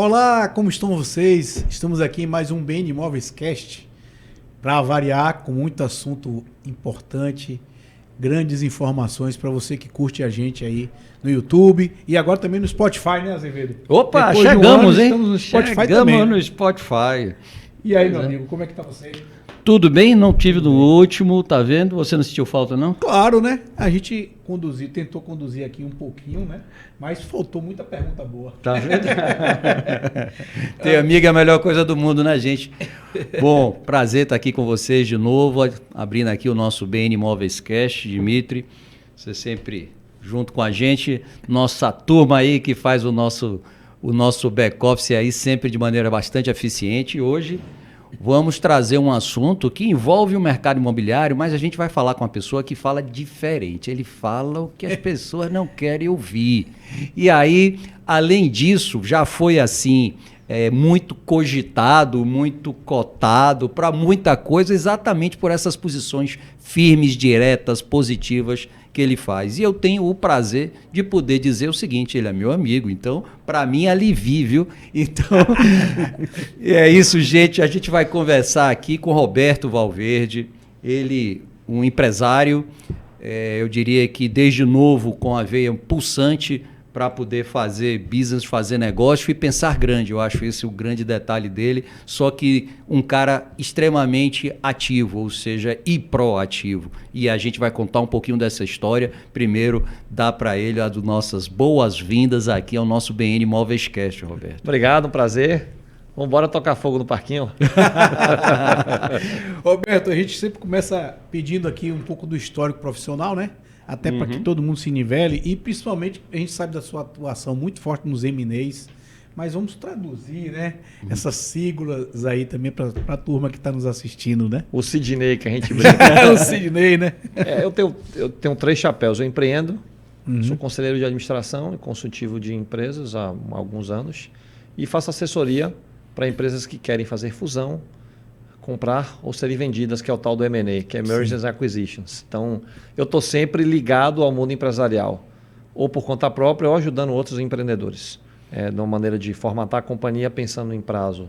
Olá, como estão vocês? Estamos aqui em mais um BN Imóveis Cast para variar com muito assunto importante, grandes informações para você que curte a gente aí no YouTube e agora também no Spotify, né, Azevedo? Opa, Depois chegamos, hein? Estamos no Spotify chegamos também, né? no Spotify. E aí, meu amigo, como é que tá você? Tudo bem? Não tive no último, tá vendo? Você não sentiu falta, não? Claro, né? A gente tentou conduzir aqui um pouquinho, né? Mas faltou muita pergunta boa. Tá vendo? Ter amigo é a melhor coisa do mundo, né, gente? Bom, prazer estar aqui com vocês de novo, abrindo aqui o nosso BN Imóveis Cast, Dimitri. Você sempre junto com a gente, nossa turma aí que faz o nosso back-office aí sempre de maneira bastante eficiente. E hoje vamos trazer um assunto que envolve o mercado imobiliário, mas a gente vai falar com uma pessoa que fala diferente. Ele fala o que as pessoas não querem ouvir. E aí, além disso, já foi assim, muito cogitado, muito cotado para muita coisa, exatamente por essas posições firmes, diretas, positivas que ele faz. E eu tenho o prazer de poder dizer o seguinte: ele é meu amigo, então para mim alivia, viu? Então é isso, gente. A gente vai conversar aqui com Roberto Valverde, ele um empresário, eu diria que desde novo com a veia pulsante para poder fazer business, fazer negócio e pensar grande. Eu acho esse o grande detalhe dele, só que um cara extremamente ativo, ou seja, e proativo. E a gente vai contar um pouquinho dessa história. Primeiro, dá para ele as nossas boas-vindas aqui ao nosso BN Imóveis Cast, Roberto. Obrigado, um prazer. Vamos embora tocar fogo no parquinho. Roberto, a gente sempre começa pedindo aqui um pouco do histórico profissional, né? Até para que todo mundo se nivele e principalmente a gente sabe da sua atuação muito forte nos M&As, mas vamos traduzir, né, essas siglas aí também para a turma que está nos assistindo, né? O Sidney que a gente brinca. O Sidney, né? Eu tenho 3 chapéus. Eu empreendo, sou conselheiro de administração e consultivo de empresas há alguns anos e faço assessoria para empresas que querem fazer fusão, comprar ou serem vendidas, que é o tal do M&A, que é Mergers and Acquisitions. Então, eu estou sempre ligado ao mundo empresarial, ou por conta própria, ou ajudando outros empreendedores, de uma maneira de formatar a companhia pensando em prazo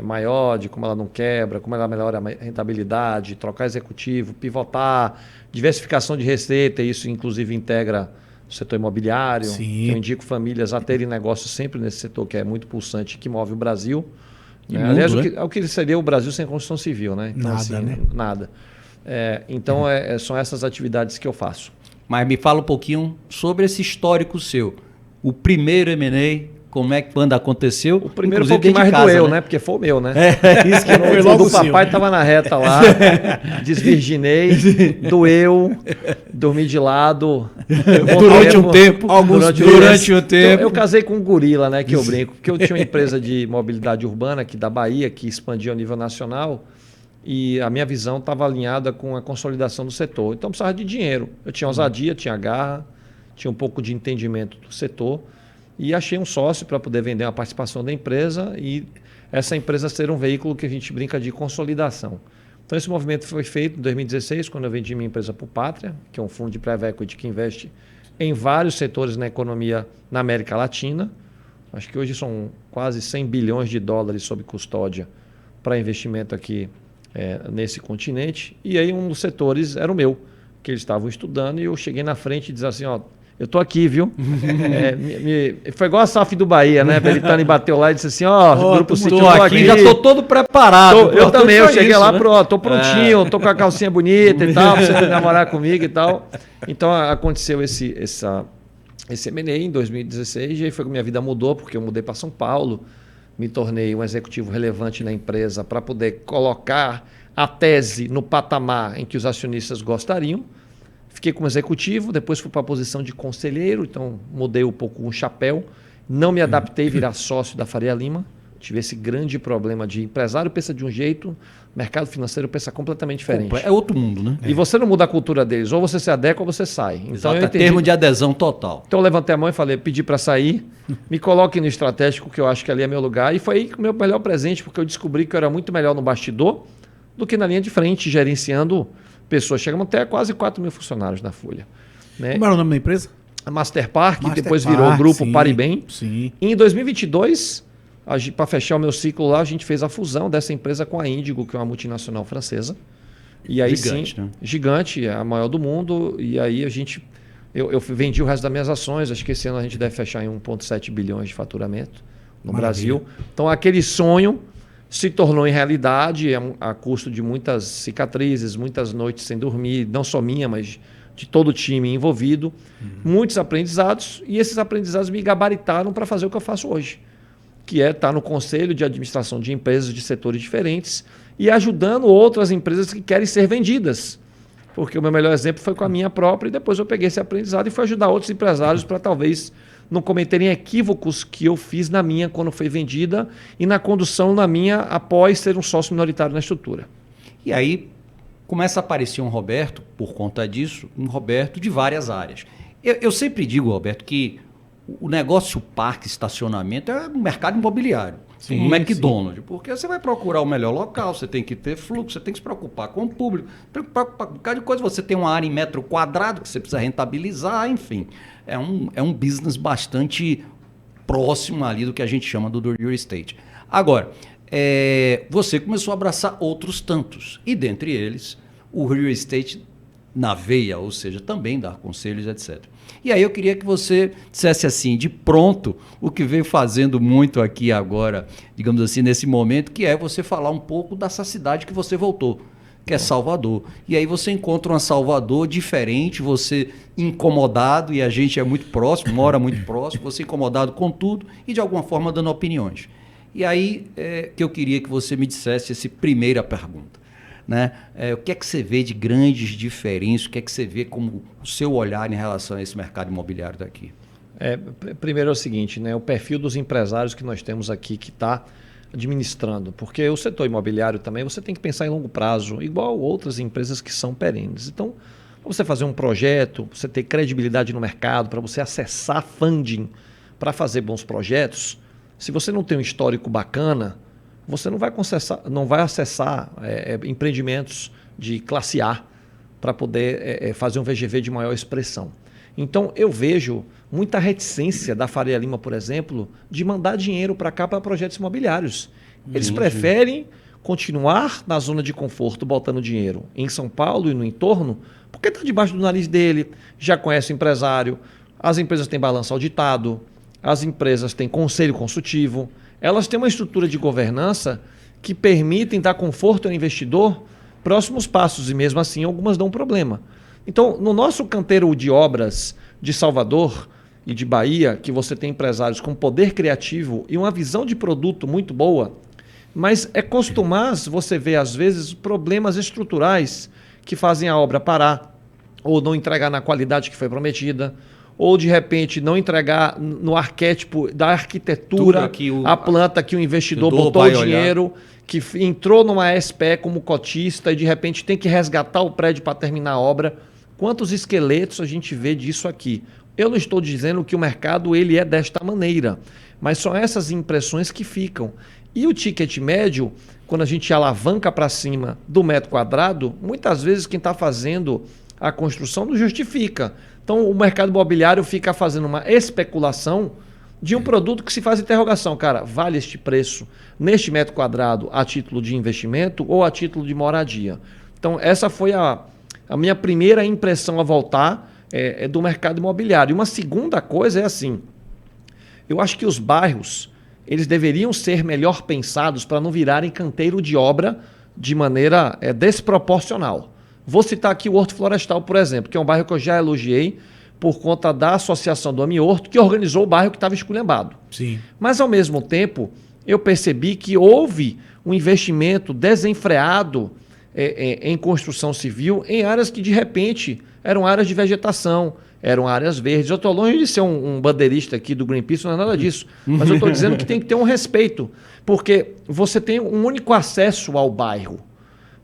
maior, de como ela não quebra, como ela melhora a rentabilidade, trocar executivo, pivotar, diversificação de receita, isso inclusive integra o setor imobiliário. Sim. Eu indico famílias a terem negócio sempre nesse setor que é muito pulsante, que move o Brasil. Aliás, o que seria o Brasil sem construção civil, né? Então, nada, assim, né? Nada. Então, são essas atividades que eu faço. Mas me fala um pouquinho sobre esse histórico seu. O primeiro M&A, quando aconteceu? O primeiro foi o que mais doeu, né? Porque foi o meu, né? Isso que foi logo o papai estava na reta lá, desvirginei, doeu, dormi de lado. Durante um tempo. Durante um tempo. Eu casei com um gorila, né? Que eu brinco. Porque eu tinha uma empresa de mobilidade urbana aqui da Bahia, que expandia a nível nacional. E a minha visão estava alinhada com a consolidação do setor. Então, eu precisava de dinheiro. Eu tinha ousadia, tinha garra, tinha um pouco de entendimento do setor. E achei um sócio para poder vender uma participação da empresa e essa empresa ser um veículo que a gente brinca de consolidação. Então, esse movimento foi feito em 2016, quando eu vendi minha empresa para o Pátria, que é um fundo de private equity que investe em vários setores na economia na América Latina. Acho que hoje são quase 100 bilhões de dólares sob custódia para investimento aqui nesse continente. E aí um dos setores era o meu, que eles estavam estudando, e eu cheguei na frente e disse assim, ó, eu tô aqui, viu? Foi igual a SAF do Bahia, né? Belitani bateu lá e disse assim, ó, Grupo City, tô aqui, já tô todo preparado. Eu também, eu cheguei lá, tô prontinho, tô com a calcinha bonita e tal, pra você namorar comigo e tal. Então aconteceu esse M&A em 2016, e aí foi que minha vida mudou, porque eu mudei para São Paulo, me tornei um executivo relevante na empresa para poder colocar a tese no patamar em que os acionistas gostariam. Fiquei como executivo, depois fui para a posição de conselheiro, então mudei um pouco o chapéu. Não me adaptei a virar sócio da Faria Lima. Tive esse grande problema de empresário pensa de um jeito, mercado financeiro pensa completamente diferente. É outro mundo, né? E você não muda a cultura deles, ou você se adequa ou você sai. Então, Exato, termo de adesão total. Então eu levantei a mão e falei, pedi para sair, me coloque no estratégico, que eu acho que ali é meu lugar. E foi aí que o meu melhor presente, porque eu descobri que eu era muito melhor no bastidor do que na linha de frente, gerenciando pessoas. Chegamos até a quase 4 mil funcionários na Folha. Né? Como era o nome da empresa? A Master Park, depois virou o Grupo Paribem. Sim. E em 2022, Para fechar o meu ciclo lá, a gente fez a fusão dessa empresa com a Índigo, que é uma multinacional francesa. E aí Gigante, né? Gigante, é a maior do mundo. E aí eu vendi o resto das minhas ações. Acho que esse ano a gente deve fechar em 1,7 bilhões de faturamento no Brasil. Então aquele sonho se tornou em realidade, a custo de muitas cicatrizes, muitas noites sem dormir, não só minha, mas de todo o time envolvido. Muitos aprendizados, e esses aprendizados me gabaritaram para fazer o que eu faço hoje, que é estar no conselho de administração de empresas de setores diferentes e ajudando outras empresas que querem ser vendidas. Porque o meu melhor exemplo foi com a minha própria, e depois eu peguei esse aprendizado e fui ajudar outros empresários para talvez não cometerem equívocos que eu fiz na minha quando foi vendida e na condução na minha após ser um sócio minoritário na estrutura. E aí começa a aparecer um Roberto, por conta disso, um Roberto de várias áreas. Eu sempre digo, Roberto, que o negócio parque, estacionamento é um mercado imobiliário. Sim, um McDonald's, porque você vai procurar o melhor local, você tem que ter fluxo, você tem que se preocupar com o público, preocupar com um bocado de coisa, você tem uma área em metro quadrado que você precisa rentabilizar, enfim. É um business bastante próximo ali do que a gente chama do real estate. Agora, você começou a abraçar outros tantos, e dentre eles, o real estate na veia, ou seja, também dar conselhos, etc. E aí eu queria que você dissesse assim, de pronto, o que vem fazendo muito aqui agora, digamos assim, nesse momento, que é você falar um pouco dessa cidade que você voltou, que é Salvador. E aí você encontra uma Salvador diferente, você incomodado, e a gente é muito próximo, mora muito próximo, você incomodado com tudo e de alguma forma dando opiniões. E aí que eu queria que você me dissesse essa primeira pergunta. Né? O que é que você vê de grandes diferenças, o que é que você vê como o seu olhar em relação a esse mercado imobiliário daqui? Primeiro é o seguinte, né? O perfil dos empresários que nós temos aqui que está administrando, porque o setor imobiliário também você tem que pensar em longo prazo, igual outras empresas que são perenes. Então, para você fazer um projeto, você ter credibilidade no mercado, para você acessar funding para fazer bons projetos, se você não tem um histórico bacana, você não vai acessar empreendimentos de classe A para poder fazer um VGV de maior expressão. Então, eu vejo muita reticência da Faria Lima, por exemplo, de mandar dinheiro para cá para projetos imobiliários. Eles preferem continuar na zona de conforto, botando dinheiro em São Paulo e no entorno, porque está debaixo do nariz dele, já conhece o empresário, as empresas têm balanço auditado, as empresas têm conselho consultivo, elas têm uma estrutura de governança que permitem dar conforto ao investidor próximos passos, e mesmo assim algumas dão problema. Então, no nosso canteiro de obras de Salvador e de Bahia, que você tem empresários com poder criativo e uma visão de produto muito boa, mas é costumaz você ver, às vezes, problemas estruturais que fazem a obra parar, ou não entregar na qualidade que foi prometida, ou de repente não entregar no arquétipo da arquitetura a planta que o investidor botou o dinheiro, que entrou numa SPE como cotista e de repente tem que resgatar o prédio para terminar a obra. Quantos esqueletos a gente vê disso aqui? Eu não estou dizendo que o mercado ele é desta maneira, mas são essas impressões que ficam. E o ticket médio, quando a gente alavanca para cima do metro quadrado, muitas vezes quem está fazendo a construção não justifica. Então o mercado imobiliário fica fazendo uma especulação de um produto que se faz interrogação. Cara, vale este preço neste metro quadrado a título de investimento ou a título de moradia? Então essa foi a minha primeira impressão a voltar do mercado imobiliário. E uma segunda coisa é assim, eu acho que os bairros eles deveriam ser melhor pensados para não virarem canteiro de obra de maneira desproporcional. Vou citar aqui o Horto Florestal, por exemplo, que é um bairro que eu já elogiei por conta da Associação do Amiorto, que organizou o bairro que estava esculhambado. Sim. Mas, ao mesmo tempo, eu percebi que houve um investimento desenfreado em construção civil em áreas que, de repente, eram áreas de vegetação, eram áreas verdes. Eu estou longe de ser um bandeirista aqui do Greenpeace, não é nada disso. Mas eu estou dizendo que tem que ter um respeito, porque você tem um único acesso ao bairro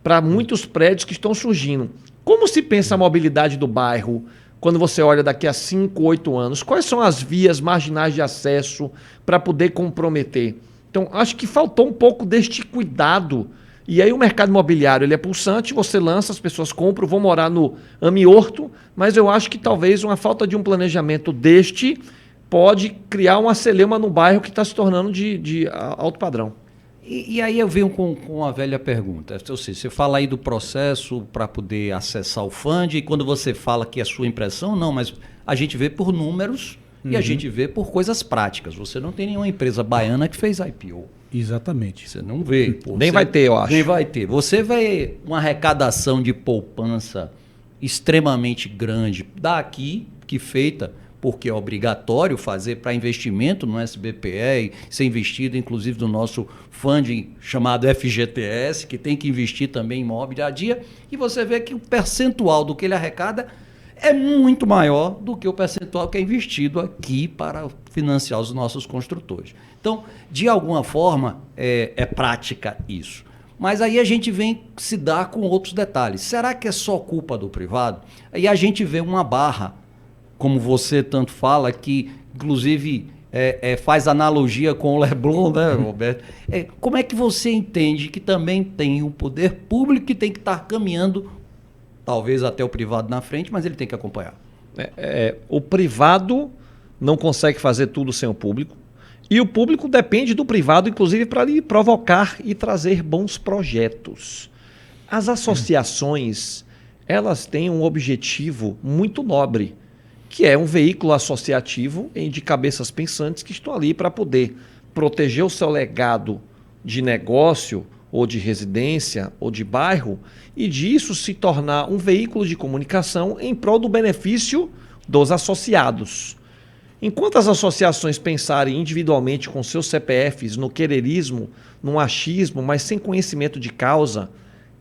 para muitos prédios que estão surgindo. Como se pensa a mobilidade do bairro quando você olha daqui a 5, 8 anos? Quais são as vias marginais de acesso para poder comprometer? Então, acho que faltou um pouco deste cuidado. E aí o mercado imobiliário ele é pulsante, você lança, as pessoas compram, vão morar no Amiorto, mas eu acho que talvez uma falta de um planejamento pode criar uma celeuma no bairro que está se tornando de alto padrão. E aí eu venho com a velha pergunta. Ou seja, você fala aí do processo para poder acessar o fund, e quando você fala que é sua impressão, não, mas a gente vê por números e a gente vê por coisas práticas. Você não tem nenhuma empresa baiana que fez IPO. Exatamente. Você não vê. Nem vai ter, eu acho. Nem vai ter. Você vê uma arrecadação de poupança extremamente grande daqui, que feita porque é obrigatório fazer para investimento no SBPE, ser investido inclusive no nosso funding chamado FGTS, que tem que investir também em moradia, e você vê que o percentual do que ele arrecada é muito maior do que o percentual que é investido aqui para financiar os nossos construtores. Então, de alguma forma, é prática isso. Mas aí a gente vem se dar com outros detalhes. Será que é só culpa do privado? Aí a gente vê uma barra, como você tanto fala, que inclusive faz analogia com o Leblon, né, Roberto? Como é que você entende que também tem um poder público que tem que estar caminhando, talvez até o privado na frente, mas ele tem que acompanhar? O privado não consegue fazer tudo sem o público, e o público depende do privado, inclusive, para lhe provocar e trazer bons projetos. As associações, elas têm um objetivo muito nobre, que é um veículo associativo de cabeças pensantes que estão ali para poder proteger o seu legado de negócio, ou de residência, ou de bairro, e disso se tornar um veículo de comunicação em prol do benefício dos associados. Enquanto as associações pensarem individualmente com seus CPFs no quererismo, no achismo, mas sem conhecimento de causa,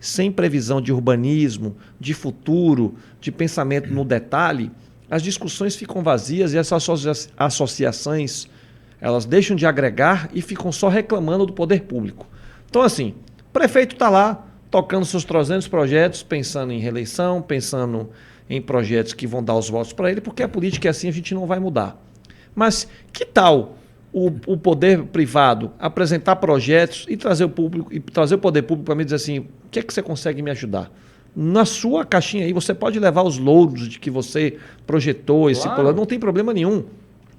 sem previsão de urbanismo, de futuro, de pensamento no detalhe, as discussões ficam vazias e essas associações, elas deixam de agregar e ficam só reclamando do poder público. Então, assim, o prefeito está lá tocando seus 300 projetos, pensando em reeleição, pensando em projetos que vão dar os votos para ele, porque a política é assim, a gente não vai mudar. Mas que tal o poder privado apresentar projetos e trazer o público e trazer o poder público para mim e dizer assim, o que é que você consegue me ajudar? Na sua caixinha aí, você pode levar os louros de que você projetou esse plano, não tem problema nenhum.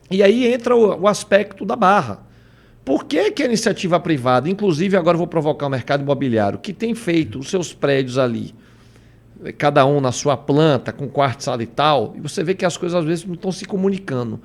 E aí entra o aspecto da barra. Por que a iniciativa privada, inclusive agora eu vou provocar o mercado imobiliário, que tem feito os seus prédios ali, cada um na sua planta, com quarto, sala e tal, e você vê que as coisas às vezes não estão se comunicando.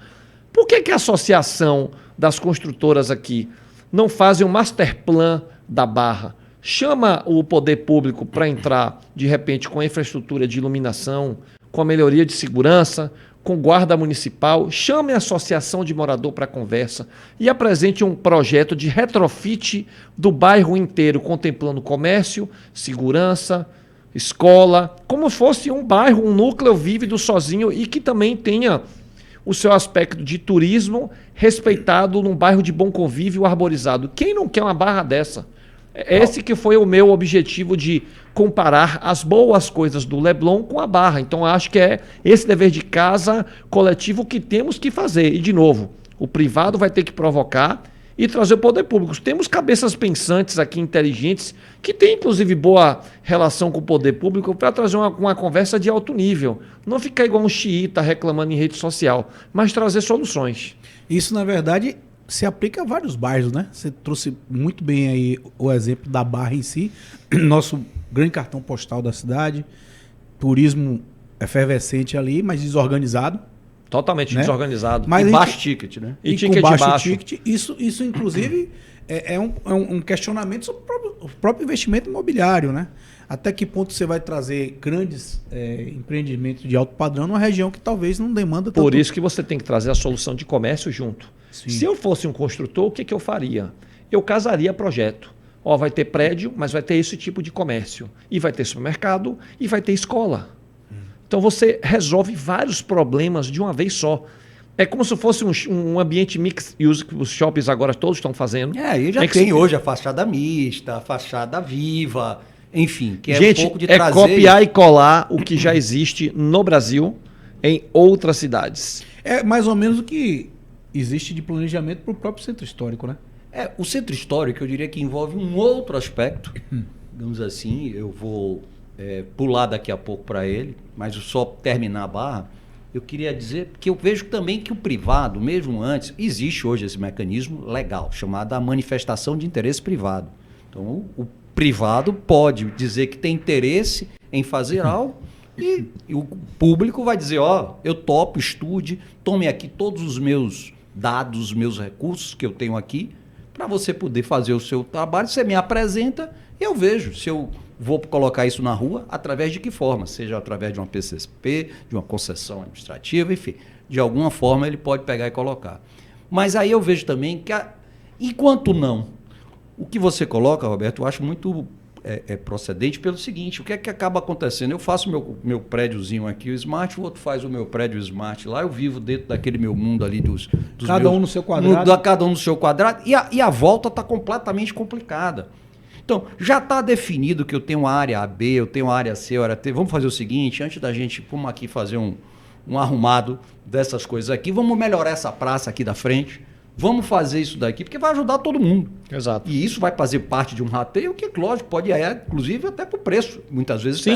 Por que a associação das construtoras aqui não fazem um master plan da Barra? Chama o poder público para entrar, de repente, com a infraestrutura de iluminação, com a melhoria de segurança, com guarda municipal, chame a associação de morador para conversa e apresente um projeto de retrofit do bairro inteiro, contemplando comércio, segurança, escola, como fosse um bairro, um núcleo vívido sozinho e que também tenha o seu aspecto de turismo respeitado num bairro de bom convívio arborizado. Quem não quer uma Barra dessa? Esse que foi o meu objetivo de comparar as boas coisas do Leblon com a Barra. Então, acho que é esse dever de casa coletivo que temos que fazer. E, de novo, o privado vai ter que provocar e trazer o poder público. Temos cabeças pensantes aqui, inteligentes, que têm, inclusive, boa relação com o poder público para trazer uma conversa de alto nível. Não ficar igual um xiita reclamando em rede social, mas trazer soluções. Isso, na verdade, se aplica a vários bairros, né? Você trouxe muito bem aí o exemplo da Barra em si, nosso grande cartão postal da cidade, turismo efervescente ali, mas desorganizado. Totalmente, né? Desorganizado. Mas e baixo ticket, né? E ticket com baixo ticket. Isso inclusive, é um questionamento sobre o próprio investimento imobiliário, né? Até que ponto você vai trazer grandes empreendimentos de alto padrão numa região que talvez não demanda tanto. Por isso que você tem que trazer a solução de comércio junto. Sim. Se eu fosse um construtor, o que eu faria? Eu casaria projeto. Vai ter prédio, mas vai ter esse tipo de comércio. E vai ter supermercado e vai ter escola. Então você resolve vários problemas de uma vez só. É como se fosse um ambiente mixed use que os shoppings agora todos estão fazendo. E já tem hoje a fachada mista, a fachada viva, enfim. Que gente, um pouco de trazer... copiar e colar o que já existe no Brasil em outras cidades. É mais ou menos o que existe de planejamento para o próprio centro histórico, né? O centro histórico, eu diria que envolve um outro aspecto. Digamos assim, eu vou pular daqui a pouco para ele, mas só terminar a Barra. eu queria dizer que eu vejo também que o privado, mesmo antes, existe hoje esse mecanismo legal, chamado a manifestação de interesse privado. Então, o privado pode dizer que tem interesse em fazer algo e o público vai dizer, eu topo, estude, tome aqui todos os meus dados, os meus recursos que eu tenho aqui, para você poder fazer o seu trabalho, você me apresenta e eu vejo se eu vou colocar isso na rua, através de que forma? Seja através de uma PCSP, de uma concessão administrativa, enfim. De alguma forma ele pode pegar e colocar. Mas aí eu vejo também que, enquanto não, o que você coloca, Roberto, eu acho muito procedente pelo seguinte, o que é que acaba acontecendo? Eu faço meu prédiozinho aqui, o Smart, o outro faz o meu prédio Smart lá, eu vivo dentro daquele meu mundo ali dos cada um no seu quadrado. Cada um no seu quadrado, e a volta está completamente complicada. Então, já está definido que eu tenho a área A, B, eu tenho a área C, a área T. Vamos fazer o seguinte, antes da gente, vamos aqui fazer um arrumado dessas coisas aqui, vamos melhorar essa praça aqui da frente, vamos fazer isso daqui, porque vai ajudar todo mundo. Exato. E isso vai fazer parte de um rateio que, lógico, pode ir, inclusive, até para o preço. Muitas vezes sim,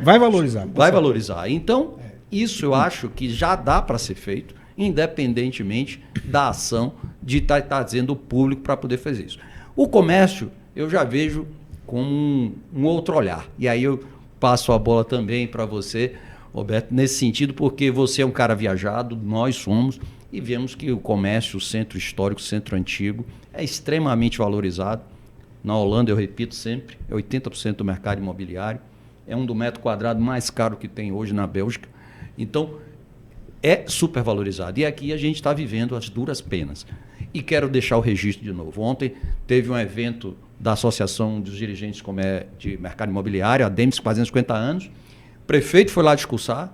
vai valorizar. Vai valorizar. Então, isso eu acho que já dá para ser feito, independentemente da ação de estar trazendo o público para poder fazer isso. O comércio, eu já vejo com um outro olhar. E aí eu passo a bola também para você, Roberto, nesse sentido, porque você é um cara viajado, nós somos, e vemos que o comércio, o centro histórico, o centro antigo, é extremamente valorizado. Na Holanda, eu repito sempre, é 80% do mercado imobiliário, é um do metro quadrado mais caro que tem hoje na Bélgica. Então, é super valorizado. E aqui a gente está vivendo as duras penas. E quero deixar o registro de novo. Ontem teve um evento da Associação dos Dirigentes de Mercado Imobiliário, a DEMS, fazendo 50 anos. O prefeito foi lá discursar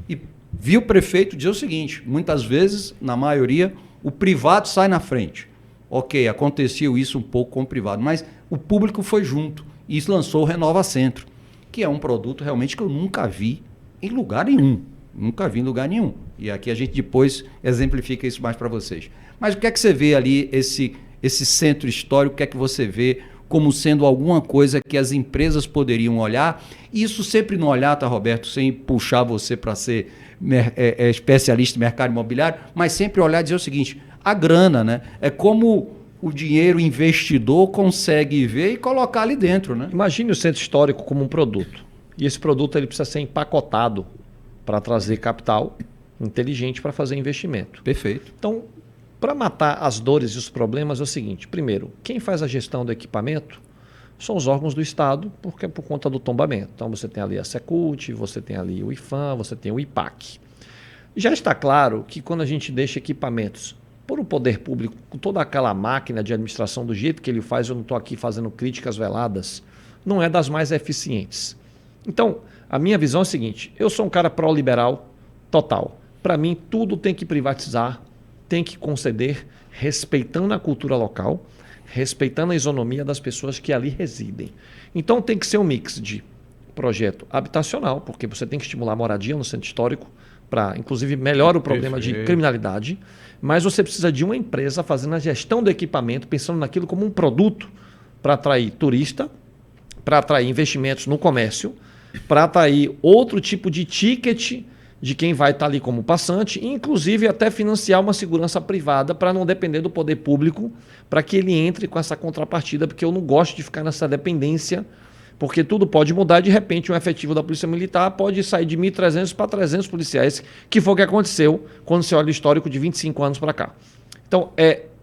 e viu o prefeito dizer o seguinte, muitas vezes, na maioria, o privado sai na frente. Ok, aconteceu isso um pouco com o privado, mas o público foi junto e isso lançou o Renova Centro, que é um produto realmente que eu nunca vi em lugar nenhum. Nunca vi em lugar nenhum. E aqui a gente depois exemplifica isso mais para vocês. Mas o que é que você vê ali, esse centro histórico, o que é que você vê como sendo alguma coisa que as empresas poderiam olhar? E isso sempre no olhar, tá, Roberto, sem puxar você para ser especialista em mercado imobiliário, mas sempre olhar e dizer o seguinte, a grana, né? É como o dinheiro investidor consegue ver e colocar ali dentro, né? Imagine o centro histórico como um produto. E esse produto ele precisa ser empacotado para trazer capital inteligente para fazer investimento. Perfeito. Então, para matar as dores e os problemas é o seguinte, primeiro, quem faz a gestão do equipamento são os órgãos do Estado, porque é por conta do tombamento. Então você tem ali a Secult, você tem ali o IFAM, você tem o IPAC. Já está claro que quando a gente deixa equipamentos por o poder público, com toda aquela máquina de administração do jeito que ele faz, eu não estou aqui fazendo críticas veladas, não é das mais eficientes. Então, a minha visão é a seguinte, eu sou um cara pró-liberal total. Para mim, tudo tem que privatizar, tem que conceder, respeitando a cultura local, respeitando a isonomia das pessoas que ali residem. Então tem que ser um mix de projeto habitacional, porque você tem que estimular a moradia no centro histórico, para inclusive melhora o problema de criminalidade, mas você precisa de uma empresa fazendo a gestão do equipamento, pensando naquilo como um produto para atrair turista, para atrair investimentos no comércio, para atrair outro tipo de ticket de quem vai estar ali como passante, inclusive até financiar uma segurança privada para não depender do poder público, para que ele entre com essa contrapartida, porque eu não gosto de ficar nessa dependência, porque tudo pode mudar, de repente um efetivo da Polícia Militar pode sair de 1.300 para 300 policiais, que foi o que aconteceu quando você olha o histórico de 25 anos para cá. Então,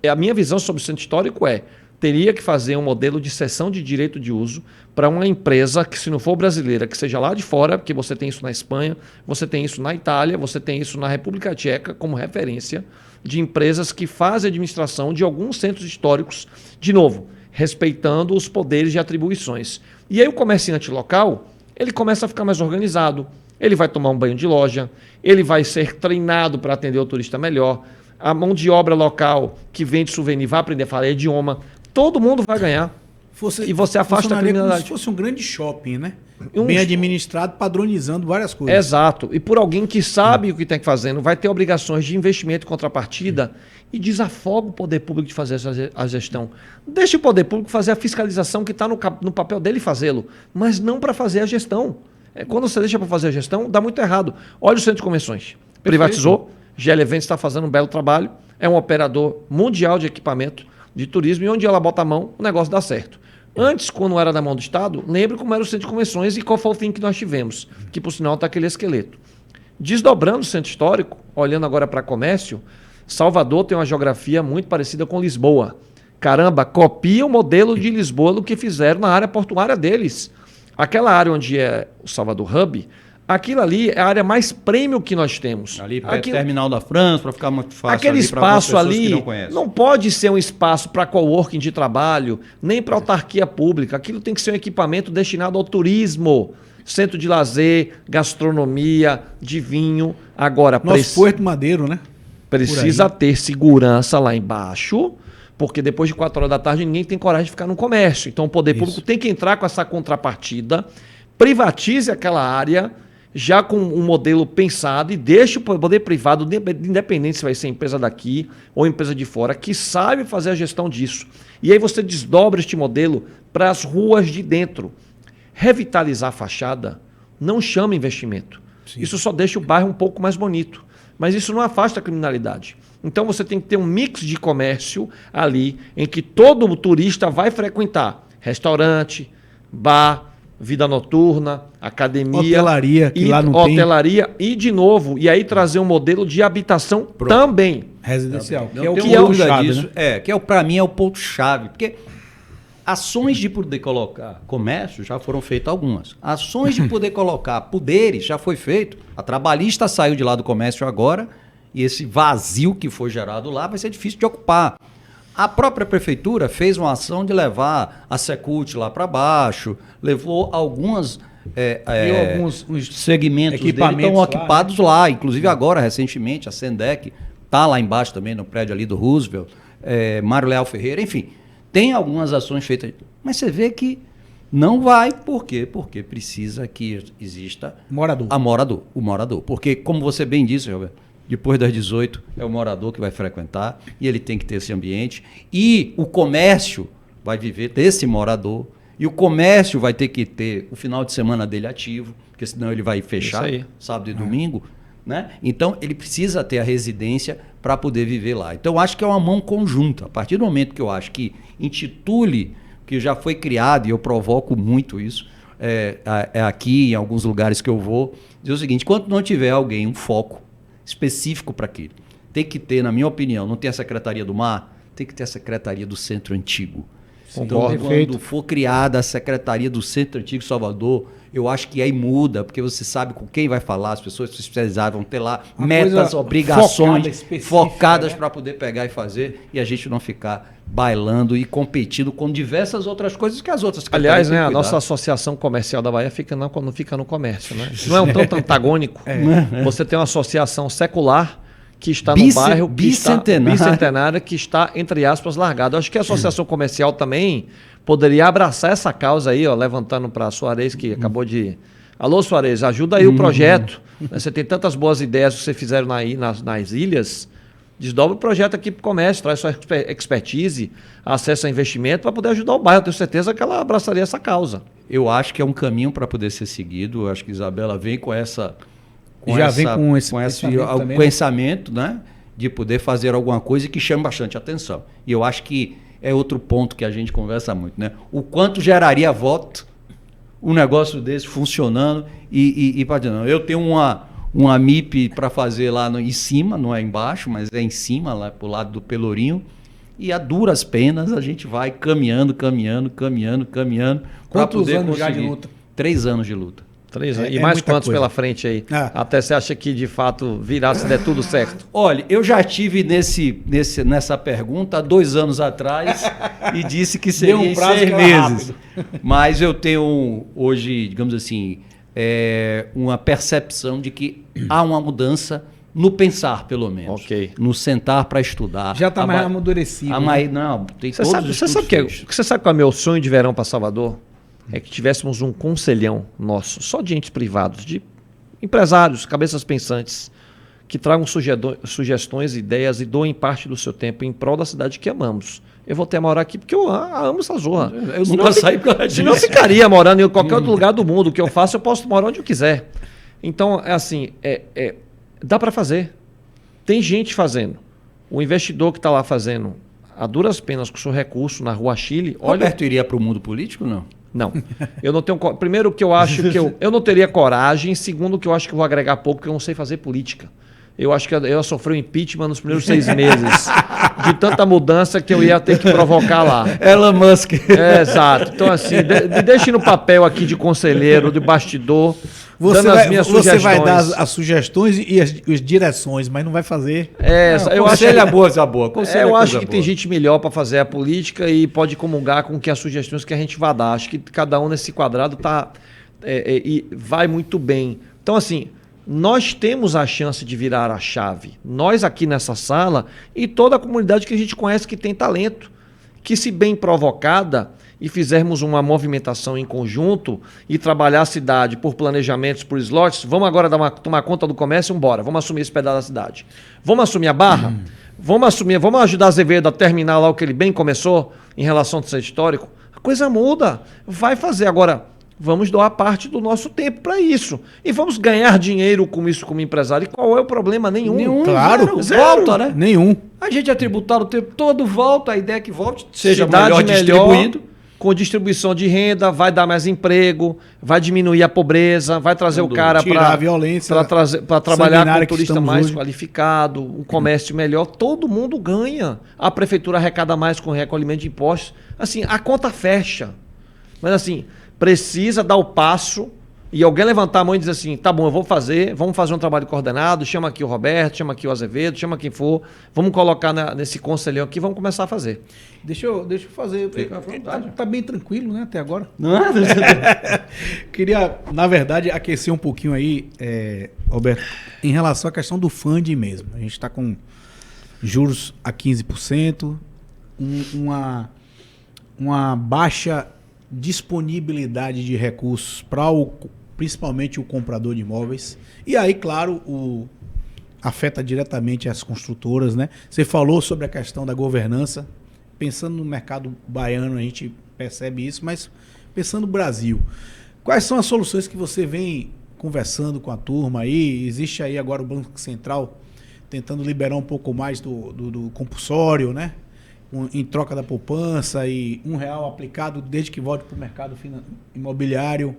a minha visão sobre o centro histórico teria que fazer um modelo de cessão de direito de uso para uma empresa que, se não for brasileira, que seja lá de fora, porque você tem isso na Espanha, você tem isso na Itália, você tem isso na República Tcheca como referência de empresas que fazem administração de alguns centros históricos, de novo, respeitando os poderes e atribuições. E aí o comerciante local, ele começa a ficar mais organizado, ele vai tomar um banho de loja, ele vai ser treinado para atender o turista melhor, a mão de obra local que vende souvenir vai aprender a falar idioma, todo mundo vai ganhar. E você afasta a criminalidade. Como se fosse um grande shopping, né? Bem administrado, padronizando várias coisas. Exato. E por alguém que sabe o que tem que fazer, não vai ter obrigações de investimento e contrapartida e desafoga o poder público de fazer a gestão. Deixa o poder público fazer a fiscalização que está no papel dele fazê-lo, mas não para fazer a gestão. Quando você deixa para fazer a gestão, dá muito errado. Olha o centro de convenções. Privatizou, GL Eventos está fazendo um belo trabalho, é um operador mundial de equipamento de turismo e onde ela bota a mão, o negócio dá certo. Antes, quando era na mão do Estado, lembre como era o centro de convenções e qual foi o fim que nós tivemos, que por sinal está aquele esqueleto. Desdobrando o centro histórico, olhando agora para comércio, Salvador tem uma geografia muito parecida com Lisboa. Caramba, copia o modelo de Lisboa do que fizeram na área portuária deles. Aquela área onde é o Salvador Hub, aquilo ali é a área mais premium que nós temos. Ali perto do Terminal da França, para ficar muito fácil. Aquele espaço ali não pode ser um espaço para coworking de trabalho, nem para autarquia pública. Aquilo tem que ser um equipamento destinado ao turismo. Centro de lazer, gastronomia, de vinho. Agora, nosso Porto Madeiro, né? Precisa ter segurança lá embaixo, porque depois de 4 horas da tarde ninguém tem coragem de ficar no comércio. Então o poder público tem que entrar com essa contrapartida, privatize aquela área, já com um modelo pensado e deixe o poder privado, independente se vai ser empresa daqui ou empresa de fora, que sabe fazer a gestão disso. E aí você desdobra este modelo para as ruas de dentro. Revitalizar a fachada não chama investimento. Sim. Isso só deixa o bairro um pouco mais bonito. Mas isso não afasta a criminalidade. Então você tem que ter um mix de comércio ali, em que todo turista vai frequentar restaurante, bar, vida noturna, academia, hotelaria, que lá não hotelaria tem. E de novo, e aí trazer um modelo de habitação também residencial, que é o ponto chave, disso, né? Que para mim é o ponto chave, porque ações de poder colocar comércio já foram feitas algumas. Ações de poder colocar poderes já foi feito. A trabalhista saiu de lá do comércio agora e esse vazio que foi gerado lá vai ser difícil de ocupar. A própria prefeitura fez uma ação de levar a Secult lá para baixo, levou alguns segmentos dele estão ocupados lá. Inclusive agora, recentemente, a Sendec está lá embaixo também, no prédio ali do Roosevelt, Mário Leal Ferreira, enfim. Tem algumas ações feitas, mas você vê que não vai. Por quê? Porque precisa que exista o morador. Porque, como você bem disse, Roberto, depois das 18 é o morador que vai frequentar e ele tem que ter esse ambiente. E o comércio vai viver desse morador e o comércio vai ter que ter o final de semana dele ativo, porque senão ele vai fechar sábado e domingo. Né? Então, ele precisa ter a residência para poder viver lá. Então, acho que é uma mão conjunta. A partir do momento que eu acho que intitule, que já foi criado, e eu provoco muito isso, aqui, em alguns lugares que eu vou, dizer o seguinte: enquanto não tiver alguém, um foco específico para aquilo, tem que ter, na minha opinião, não tem a Secretaria do Mar, tem que ter a Secretaria do Centro Antigo. Então, quando for criada a Secretaria do Centro Antigo de Salvador, eu acho que aí muda, porque você sabe com quem vai falar, as pessoas especializadas vão ter lá metas, obrigações focadas para poder pegar e fazer, e a gente não ficar bailando e competindo com diversas outras coisas que as outras. Aliás, né, a nossa Associação Comercial da Bahia não fica no comércio, né? Não é um tanto antagônico. Você tem uma associação secular que está no bairro bicentenária, que está, entre aspas, largado. Acho que a Associação Comercial também poderia abraçar essa causa aí, ó, levantando para a Soares, que acabou de... Alô, Soares, ajuda aí o projeto. Você tem tantas boas ideias que você fizeram nas ilhas. Desdobra o projeto aqui para o comércio, traz sua expertise, acesso a investimento para poder ajudar o bairro. Eu tenho certeza que ela abraçaria essa causa. Eu acho que é um caminho para poder ser seguido. Eu acho que Isabela vem com essa... vem com esse pensamento, né, de poder fazer alguma coisa que chame bastante atenção. E eu acho que é outro ponto que a gente conversa muito, né? O quanto geraria voto um negócio desse funcionando e eu tenho uma MIP para fazer lá em cima, não é embaixo, mas é em cima, lá pro lado do Pelourinho, e a duras penas a gente vai caminhando para poder anos já de luta? 3 anos de luta. 3 anos. E mais quantos pela frente aí? Até você acha que de fato virá, se der tudo certo? Olha, eu já tive nessa pergunta 2 anos atrás e disse que seria em 6 meses. Mas eu tenho hoje, digamos assim, uma percepção de que há uma mudança no pensar, pelo menos. Okay. No sentar para estudar. Já está mais amadurecido. Não, tem todos os Você sabe qual é o meu sonho de verão para Salvador? É que tivéssemos um conselhão nosso, só de entes privados, de empresários, cabeças pensantes, que tragam sugestões, ideias e doem parte do seu tempo em prol da cidade que amamos. Eu voltei a morar aqui porque eu amo essa zorra. Eu nunca saí por causa disso. Senão eu ficaria morando em qualquer outro lugar do mundo. O que eu faço, eu posso morar onde eu quiser. Então, Dá para fazer. Tem gente fazendo. O investidor que está lá fazendo a duras penas com o seu recurso na Rua Chile... Roberto iria para o mundo político, não? Não. Eu não tenho... Primeiro que eu acho que eu não teria coragem. Segundo que eu acho que eu vou agregar pouco, porque eu não sei fazer política. Eu acho que eu ia sofrer um impeachment nos primeiros 6 meses. De tanta mudança que eu ia ter que provocar lá. Elon Musk. Exato. Então, assim, me deixe no papel aqui de conselheiro, de bastidor, dando as minhas você sugestões. vai dar as sugestões e as direções, mas não vai fazer. Conselho é boa. Eu acho que tem gente melhor para fazer a política e pode comungar com que as sugestões que a gente vai dar. Acho que cada um nesse quadrado e vai muito bem. Então, assim... Nós temos a chance de virar a chave. Nós aqui nessa sala e toda a comunidade que a gente conhece que tem talento. Que se bem provocada e fizermos uma movimentação em conjunto e trabalhar a cidade por planejamentos, por slots, vamos agora tomar conta do comércio, embora. Vamos assumir esse pedaço da cidade. Vamos assumir a Barra? Vamos ajudar a Azevedo a terminar lá o que ele bem começou em relação ao centro histórico? A coisa muda. Vai fazer agora... Vamos doar parte do nosso tempo para isso. E vamos ganhar dinheiro com isso como empresário. E qual é o problema? Nenhum. Claro. Zero. Volta, né? Nenhum. A gente é tributado o tempo todo, volta. A ideia é que volte, seja Cidade melhor distribuído. Com distribuição de renda, vai dar mais emprego, vai diminuir a pobreza, vai trazer o cara tirar a violência para trabalhar com um turista mais hoje. qualificado, um comércio melhor. Todo mundo ganha. A prefeitura arrecada mais com recolhimento de impostos. Assim, a conta fecha. Mas assim... Precisa dar o passo e alguém levantar a mão e dizer assim, tá bom, vamos fazer um trabalho coordenado, chama aqui o Roberto, chama aqui o Azevedo, chama quem for, vamos colocar nesse conselhão aqui, vamos começar a fazer. Deixa eu fazer. Fica à vontade. Tá bem tranquilo, né, até agora. Não Queria, na verdade, aquecer um pouquinho aí, Roberto, em relação à questão do funding mesmo. A gente está com juros a 15%, uma baixa disponibilidade de recursos para principalmente o comprador de imóveis. E aí, claro, afeta diretamente as construtoras, né? Você falou sobre a questão da governança. Pensando no mercado baiano, a gente percebe isso, mas pensando no Brasil, quais são as soluções que você vem conversando com a turma aí? Existe aí agora o Banco Central tentando liberar um pouco mais do compulsório, né? Em troca da poupança e R$1 aplicado desde que volte para o mercado imobiliário,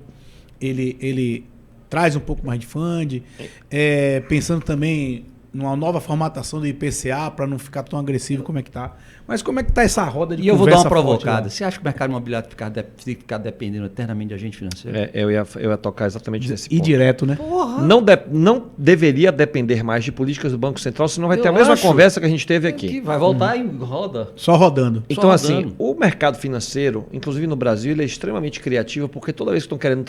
ele traz um pouco mais de fundo. Pensando também numa nova formatação do IPCA para não ficar tão agressivo como é que está. Mas como é que está essa roda de conversa? E eu vou dar uma forte, provocada. né? Você acha que o mercado imobiliário ficar dependendo eternamente de agente financeiro? Eu ia tocar exatamente nesse ponto. E direto, né? Porra! Não deveria depender mais de políticas do Banco Central, senão vai ter a mesma conversa que a gente teve aqui. Vai voltar em roda. Só rodando. Então, assim, o mercado financeiro, inclusive no Brasil, ele é extremamente criativo, porque toda vez que estão querendo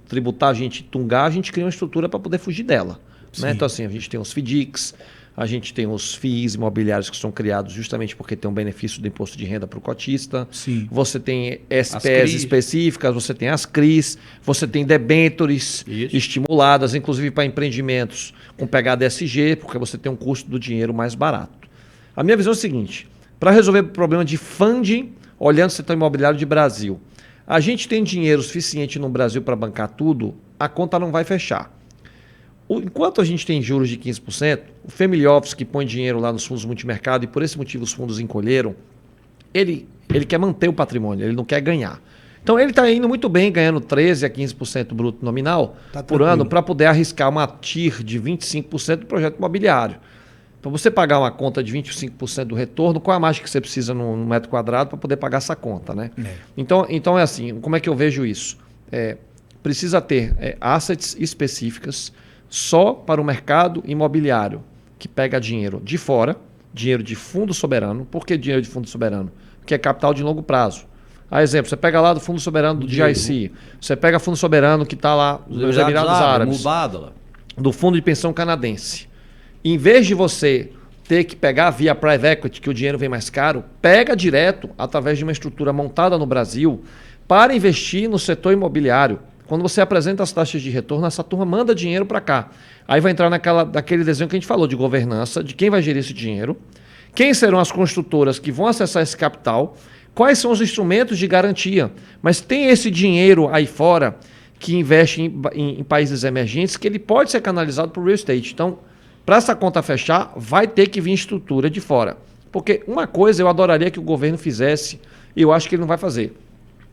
tributar a gente, tungar, a gente cria uma estrutura para poder fugir dela. Né? Então, assim, a gente tem os FDICs, a gente tem os FIIs imobiliários que são criados justamente porque tem um benefício do imposto de renda para o cotista. Sim. Você tem SPs específicas, você tem as CRIs, você tem debêntures estimuladas, inclusive para empreendimentos com pegada ESG, porque você tem um custo do dinheiro mais barato. A minha visão é a seguinte, para resolver o problema de funding, olhando o setor imobiliário de Brasil, a gente tem dinheiro suficiente no Brasil para bancar tudo, a conta não vai fechar. Enquanto a gente tem juros de 15%, o Family Office que põe dinheiro lá nos fundos multimercado e por esse motivo os fundos encolheram, ele quer manter o patrimônio, ele não quer ganhar. Então ele está indo muito bem, ganhando 13% a 15% bruto nominal por ano para poder arriscar uma TIR de 25% do projeto imobiliário. Para você pagar uma conta de 25% do retorno, qual é a margem que você precisa no metro quadrado para poder pagar essa conta? Né? Então é assim, como é que eu vejo isso? Precisa ter assets específicas só para o mercado imobiliário, que pega dinheiro de fora, dinheiro de fundo soberano. Por que dinheiro de fundo soberano? Porque é capital de longo prazo. Exemplo, você pega lá do fundo soberano do GIC, você pega fundo soberano que está lá nos Emirados Árabes, do fundo de pensão canadense. Em vez de você ter que pegar via private equity, que o dinheiro vem mais caro, pega direto através de uma estrutura montada no Brasil para investir no setor imobiliário. Quando você apresenta as taxas de retorno, essa turma manda dinheiro para cá. Aí vai entrar naquele desenho que a gente falou de governança, de quem vai gerir esse dinheiro, quem serão as construtoras que vão acessar esse capital, quais são os instrumentos de garantia. Mas tem esse dinheiro aí fora que investe em países emergentes que ele pode ser canalizado para o real estate. Então, Para essa conta fechar, vai ter que vir estrutura de fora. Porque uma coisa eu adoraria que o governo fizesse, e eu acho que ele não vai fazer,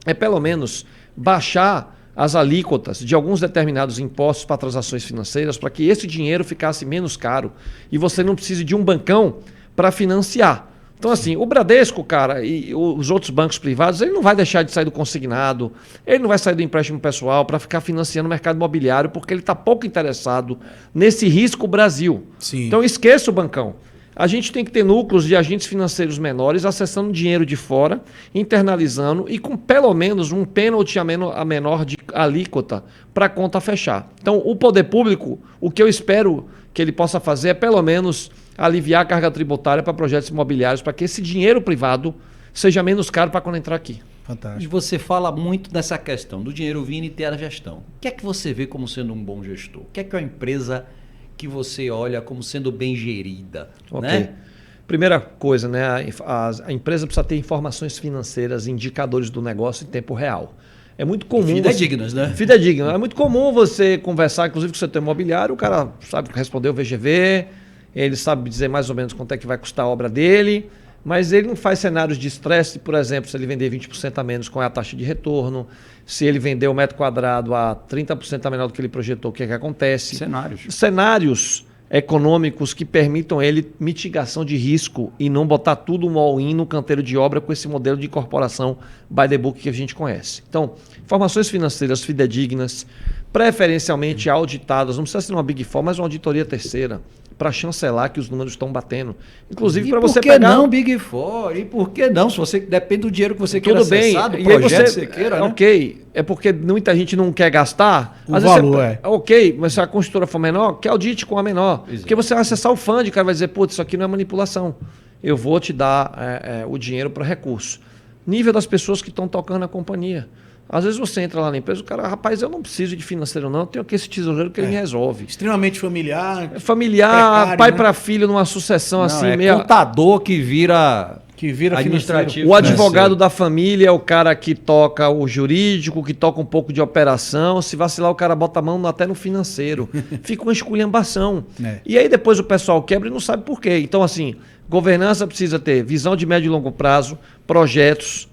é pelo menos baixar as alíquotas de alguns determinados impostos para transações financeiras, para que esse dinheiro ficasse menos caro e você não precise de um bancão para financiar. Então, assim, o Bradesco, cara, e os outros bancos privados, ele não vai deixar de sair do consignado, ele não vai sair do empréstimo pessoal para ficar financiando o mercado imobiliário, porque ele está pouco interessado nesse risco Brasil. Sim. Então, esqueça o bancão. A gente tem que ter núcleos de agentes financeiros menores acessando dinheiro de fora, internalizando e com pelo menos um pênalti a menor de alíquota para a conta fechar. Então, o poder público, o que eu espero que ele possa fazer é pelo menos aliviar a carga tributária para projetos imobiliários, para que esse dinheiro privado seja menos caro para quando entrar aqui. Fantástico. E você fala muito dessa questão do dinheiro vindo e ter a gestão. O que é que você vê como sendo um bom gestor? O que é uma empresa que você olha como sendo bem gerida? Ok. Né? Primeira coisa, né? A empresa precisa ter informações financeiras, indicadores do negócio em tempo real. É muito comum. Fidedignas, né? Fidedigno. É muito comum você conversar, inclusive com o setor imobiliário, o cara sabe responder o VGV, ele sabe dizer mais ou menos quanto é que vai custar a obra dele, mas ele não faz cenários de estresse, por exemplo, se ele vender 20% a menos, qual é a taxa de retorno, se ele vender o metro quadrado a 30% a menor do que ele projetou, o que é que acontece. Cenários econômicos que permitam ele mitigação de risco e não botar tudo um all-in no canteiro de obra com esse modelo de incorporação by the book que a gente conhece. Então, informações financeiras fidedignas, preferencialmente auditadas, não precisa ser uma Big Four, mas uma auditoria terceira, para chancelar que os números estão batendo. Inclusive para você pegar... E por que não Big Four? E por que não? Se você depende do dinheiro que você queira acessar, do e projeto que você queira, né? Ok, é porque muita gente não quer gastar. O valor Ok, mas se a construtora for menor, que audite com a menor. Exato. Porque você vai acessar o fundo, o cara vai dizer, putz, isso aqui não é manipulação. Eu vou te dar o dinheiro para recurso. Nível das pessoas que estão tocando a companhia. Às vezes você entra lá na empresa, o cara, rapaz, eu não preciso de financeiro não, eu tenho aqui esse tesoureiro que ele me resolve. Extremamente familiar. Familiar, precário, pai né? para filho numa sucessão Não, assim, é meio... contador que vira administrativo. O advogado da família é o cara que toca o jurídico, que toca um pouco de operação. Se vacilar, o cara bota a mão até no financeiro. Fica uma esculhambação. E aí depois o pessoal quebra e não sabe por quê. Então, assim, governança precisa ter visão de médio e longo prazo, projetos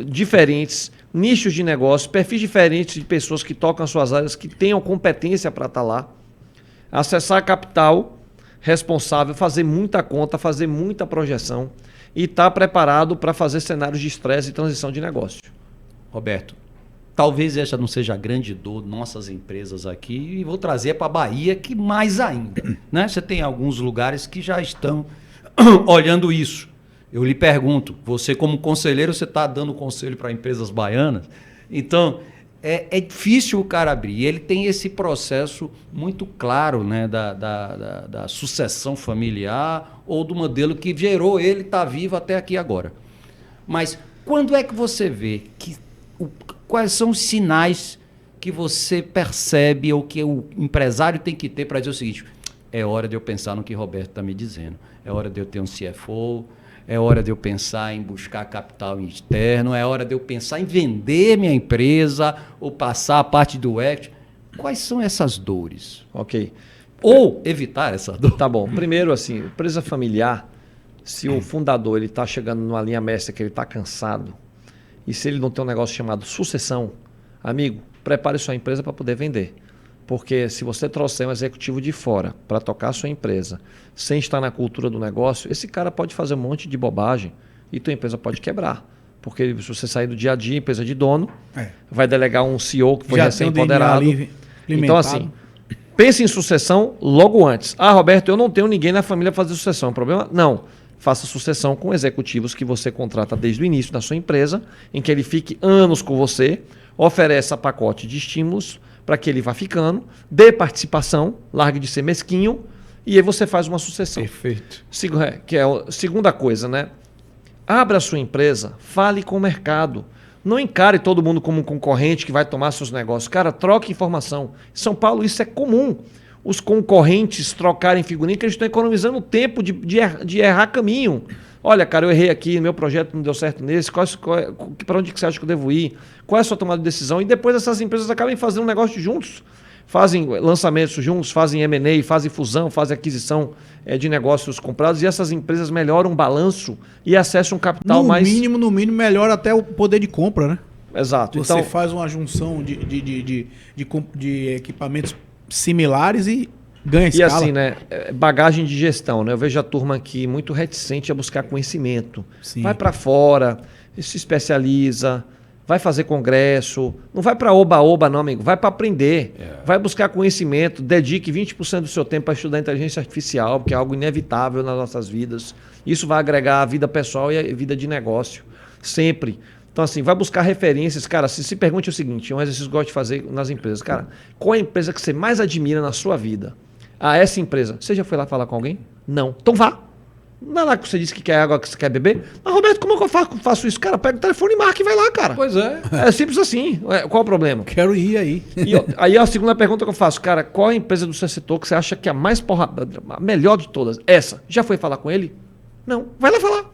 diferentes, nichos de negócio, perfis diferentes de pessoas que tocam as suas áreas, que tenham competência para estar lá, acessar capital responsável, fazer muita conta, fazer muita projeção e estar preparado para fazer cenários de estresse e transição de negócio. Roberto, talvez essa não seja a grande dor de nossas empresas aqui, e vou trazer para a Bahia, que mais ainda. Né? Você tem alguns lugares que já estão olhando isso. Eu lhe pergunto, você como conselheiro, você está dando conselho para empresas baianas, então é difícil o cara abrir. Ele tem esse processo muito claro, né, da sucessão familiar ou do modelo que gerou ele estar vivo até aqui agora. Mas quando é que você vê quais são os sinais que você percebe ou que o empresário tem que ter para dizer o seguinte: é hora de eu pensar no que Roberto está me dizendo, é hora de eu ter um CFO, é hora de eu pensar em buscar capital externo, é hora de eu pensar em vender minha empresa ou passar a parte do equity. Quais são essas dores? Ok. Ou evitar essa dor? Tá bom. Primeiro, assim, empresa familiar, se o fundador ele está chegando numa linha mestra que ele está cansado, e se ele não tem um negócio chamado sucessão, amigo, prepare sua empresa para poder vender. Porque se você trouxer um executivo de fora para tocar a sua empresa, sem estar na cultura do negócio, esse cara pode fazer um monte de bobagem e tua empresa pode quebrar. Porque se você sair do dia a dia, empresa de dono, vai delegar um CEO que foi recém-empoderado. Então, assim, pense em sucessão logo antes. Ah, Roberto, eu não tenho ninguém na família para fazer sucessão. Problema? Não. Faça sucessão com executivos que você contrata desde o início da sua empresa, em que ele fique anos com você, ofereça pacote de estímulos para que ele vá ficando, dê participação, largue de ser mesquinho, e aí você faz uma sucessão. Perfeito. Que é a segunda coisa, né? Abra a sua empresa, fale com o mercado. Não encare todo mundo como um concorrente que vai tomar seus negócios. Cara, troque informação. Em São Paulo isso é comum. Os concorrentes trocarem figurinha, que eles estão economizando tempo de errar caminho. Olha, cara, eu errei aqui, meu projeto não deu certo nesse, para onde que você acha que eu devo ir? Qual é a sua tomada de decisão? E depois essas empresas acabam fazendo um negócio juntos. fazem lançamentos juntos, fazem M&A, fazem fusão, fazem aquisição de negócios comprados, e essas empresas melhoram o balanço e acessam um capital mais... No mínimo, melhora até o poder de compra, né? Exato. Você então, faz uma junção de equipamentos similares e ganha escala. E assim, né? Bagagem de gestão, né? Eu vejo a turma aqui muito reticente a buscar conhecimento. Sim. Vai para fora, se especializa, vai fazer congresso, não vai para oba-oba não, amigo, vai para aprender, vai buscar conhecimento, dedique 20% do seu tempo para estudar inteligência artificial, porque é algo inevitável nas nossas vidas. Isso vai agregar a vida pessoal e a vida de negócio, sempre. Então, assim, vai buscar referências. Cara, se pergunte o seguinte, um exercício que eu gosto de fazer nas empresas. Cara, qual é a empresa que você mais admira na sua vida? Ah, essa empresa. Você já foi lá falar com alguém? Não. Então vá. Não é lá que você disse que quer água, que você quer beber? Mas, Roberto, como é que eu faço isso? Cara, pega o telefone e marca e vai lá, cara. Pois é. É simples assim. Qual o problema? Quero ir aí. E aí a segunda pergunta que eu faço, cara, qual é a empresa do seu setor que você acha que é a mais a melhor de todas? Essa. Já foi falar com ele? Não. Vai lá falar.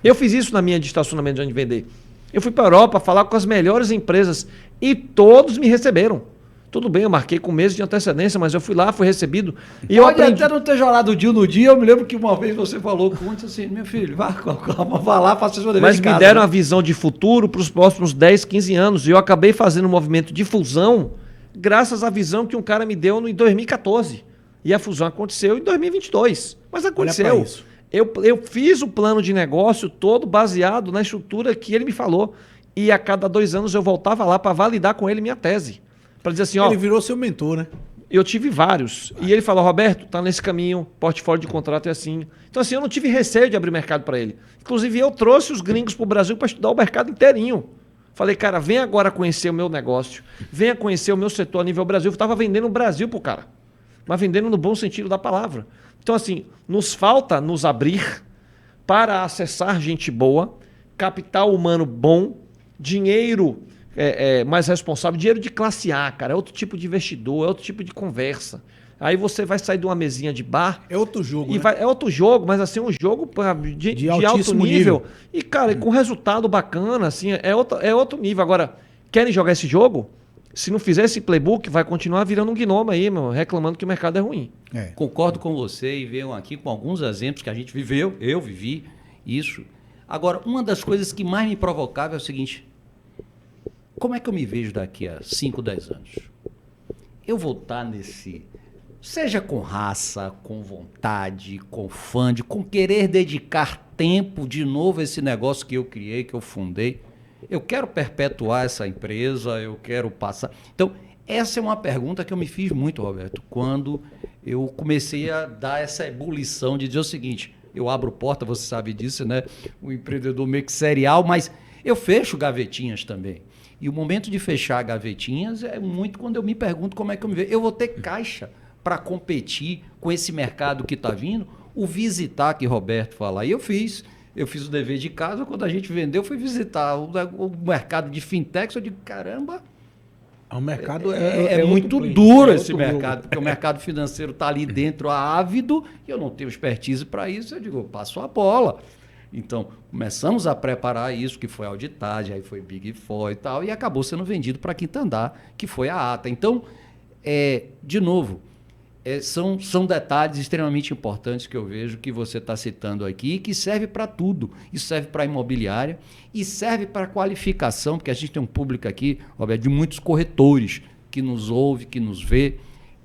Eu fiz isso na minha de estacionamento de onde vender. Eu fui para a Europa falar com as melhores empresas e todos me receberam. Tudo bem, eu marquei com meses de antecedência, mas eu fui lá, fui recebido. E Pode até não ter chorado o dia no dia. Eu me lembro que uma vez você falou com muitos assim, meu filho, vá lá, faça seu dever Mas de me casa, deram né? a visão de futuro para os próximos 10, 15 anos. E eu acabei fazendo um movimento de fusão graças à visão que um cara me deu em 2014. E a fusão aconteceu em 2022. Mas aconteceu. Olha pra isso. Eu fiz o plano de negócio todo baseado na estrutura que ele me falou. E a cada 2 anos eu voltava lá para validar com ele minha tese. Para dizer assim, ó... Ele virou seu mentor, né? Eu tive vários. E ele falou, Roberto, tá nesse caminho, portfólio de contrato é assim. Então assim, eu não tive receio de abrir mercado para ele. Inclusive eu trouxe os gringos pro Brasil para estudar o mercado inteirinho. Falei, cara, vem agora conhecer o meu negócio. Venha conhecer o meu setor a nível Brasil. Eu estava vendendo o Brasil pro cara. Mas vendendo no bom sentido da palavra. Então assim, nos falta nos abrir para acessar gente boa, capital humano bom, dinheiro mais responsável, dinheiro de classe A, cara, é outro tipo de investidor, é outro tipo de conversa. Aí você vai sair de uma mesinha de bar. É outro jogo, né? É outro jogo, mas assim, um jogo de alto nível. E, cara, com resultado bacana, assim, é outro nível. Agora, querem jogar esse jogo? Se não fizer esse playbook, vai continuar virando um gnome aí, meu, reclamando que o mercado é ruim. Concordo com você e venho aqui com alguns exemplos que a gente viveu, eu vivi isso. Agora, uma das coisas que mais me provocava é o seguinte: como é que eu me vejo daqui a 5, 10 anos? Eu vou estar nesse... Seja com raça, com vontade, com fã, com querer dedicar tempo de novo a esse negócio que eu criei, que eu fundei. Eu quero perpetuar essa empresa, eu quero passar... Então, essa é uma pergunta que eu me fiz muito, Roberto, quando eu comecei a dar essa ebulição de dizer o seguinte: eu abro porta, você sabe disso, né? O empreendedor meio que serial, mas eu fecho gavetinhas também. E o momento de fechar gavetinhas é muito quando eu me pergunto como é que eu me vejo. Eu vou ter caixa para competir com esse mercado que está vindo? O visitar que Roberto fala. E eu fiz o dever de casa. Quando a gente vendeu, fui visitar o mercado de fintech. Eu digo, caramba, O mercado é muito play, duro é esse outro mercado, jogo. porque o mercado financeiro está ali dentro, ávido, e eu não tenho expertise para isso. Eu digo, eu passo a bola. Então, começamos a preparar isso, que foi a auditagem, aí foi Big Four e tal, e acabou sendo vendido para quinto andar, que foi a ata. Então, de novo, são detalhes extremamente importantes que eu vejo que você está citando aqui, que serve para tudo. Isso serve para a imobiliária e serve para a qualificação, porque a gente tem um público aqui, Roberto, de muitos corretores que nos ouve, que nos vê,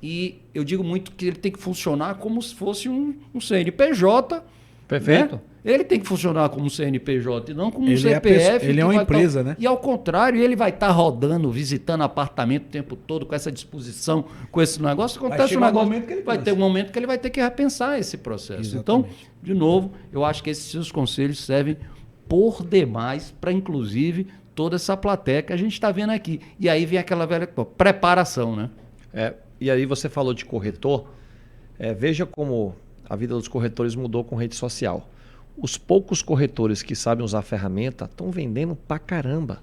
e eu digo muito que ele tem que funcionar como se fosse um CNPJ. Perfeito. Né? Ele tem que funcionar como um CNPJ e não como um Ele CPF. ele é uma empresa, né? E ao contrário, ele vai estar rodando, visitando apartamento o tempo todo, com essa disposição, com esse negócio. Acontece um negócio, vai ter um momento que ele vai ter que repensar esse processo. Exatamente. Então, de novo, eu acho que esses seus conselhos servem por demais para, inclusive, toda essa plateia que a gente está vendo aqui. E aí vem aquela velha preparação, né? E aí você falou de corretor. Veja como a vida dos corretores mudou com rede social. Os poucos corretores que sabem usar a ferramenta estão vendendo pra caramba.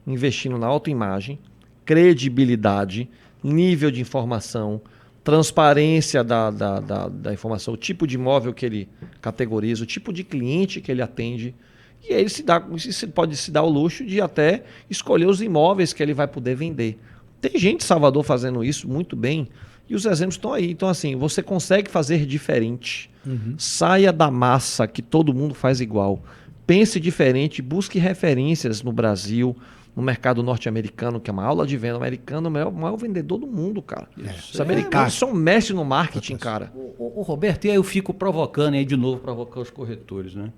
Investindo na autoimagem, credibilidade, nível de informação, transparência da informação, o tipo de imóvel que ele categoriza, o tipo de cliente que ele atende. E aí ele pode se dar o luxo de até escolher os imóveis que ele vai poder vender. Tem gente em Salvador fazendo isso muito bem e os exemplos estão aí. Então, assim, você consegue fazer diferente. Saia da massa que todo mundo faz igual. Pense diferente, busque referências no Brasil, no mercado norte-americano, que é uma aula de venda. O americano é o maior vendedor do mundo, cara. Os americanos são mestres no marketing, cara. O Roberto, e aí eu fico provocando, aí de novo, provocar os corretores, né?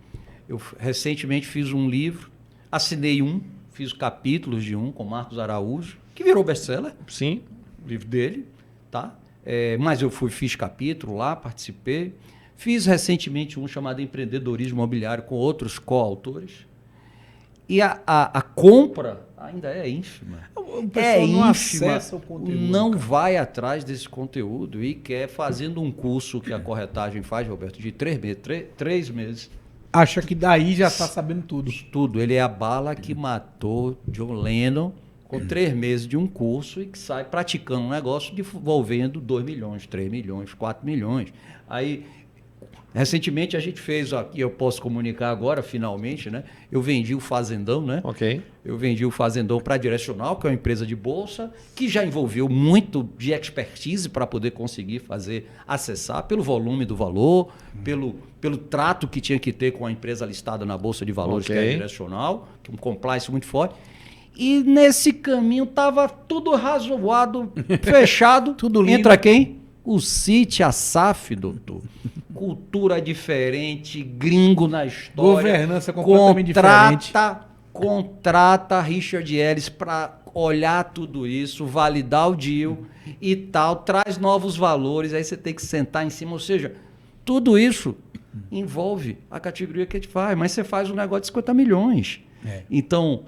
Eu recentemente fiz um livro, assinei fiz capítulos de com Marcos Araújo, que virou best-seller. Sim. O livro dele, tá? Mas eu fiz capítulo lá, participei. Fiz recentemente um chamado Empreendedorismo Imobiliário com outros coautores. E a compra ainda é ínfima. O pessoal não acessa o conteúdo. Não vai atrás desse conteúdo e quer fazendo um curso que a corretagem faz, Roberto, de 3 meses. Acha que daí já está sabendo tudo. Tudo. Ele é a bala que matou John Lennon com 3 meses de um curso e que sai praticando um negócio desenvolvendo 2 milhões, 3 milhões, 4 milhões. Aí, recentemente a gente fez aqui, eu posso comunicar agora, finalmente, né? Eu vendi o Fazendão, né? Ok. Eu vendi o Fazendão para a Direcional, que é uma empresa de bolsa, que já envolveu muito de expertise para poder conseguir acessar pelo volume do valor, pelo trato que tinha que ter com a empresa listada na Bolsa de Valores, que é a Direcional, que é um compliance muito forte. E nesse caminho estava tudo razoado, fechado. Tudo lindo. Entra quem? O City Asaf, doutor. Cultura diferente, gringo na história. Governança completamente diferente. Contrata Richard Ellis para olhar tudo isso, validar o deal e tal, traz novos valores, aí você tem que sentar em cima. Ou seja, tudo isso envolve a categoria que a gente faz, mas você faz um negócio de 50 milhões. Então,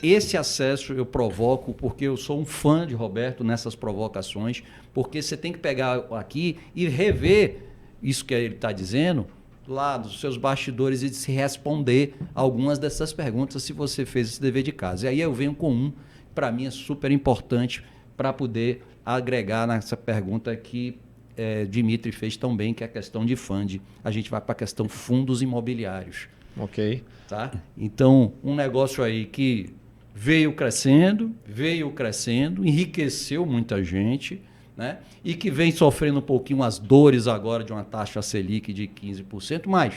esse acesso eu provoco porque eu sou um fã de Roberto nessas provocações, porque você tem que pegar aqui e rever isso que ele está dizendo lá dos seus bastidores e de se responder algumas dessas perguntas se você fez esse dever de casa. E aí eu venho com para mim é super importante para poder agregar nessa pergunta que Dimitri fez tão bem, que é a questão de fund. A gente vai para a questão fundos imobiliários. Ok. Tá? Então, um negócio aí que veio crescendo, enriqueceu muita gente, né? E que vem sofrendo um pouquinho as dores agora de uma taxa Selic de 15%, mas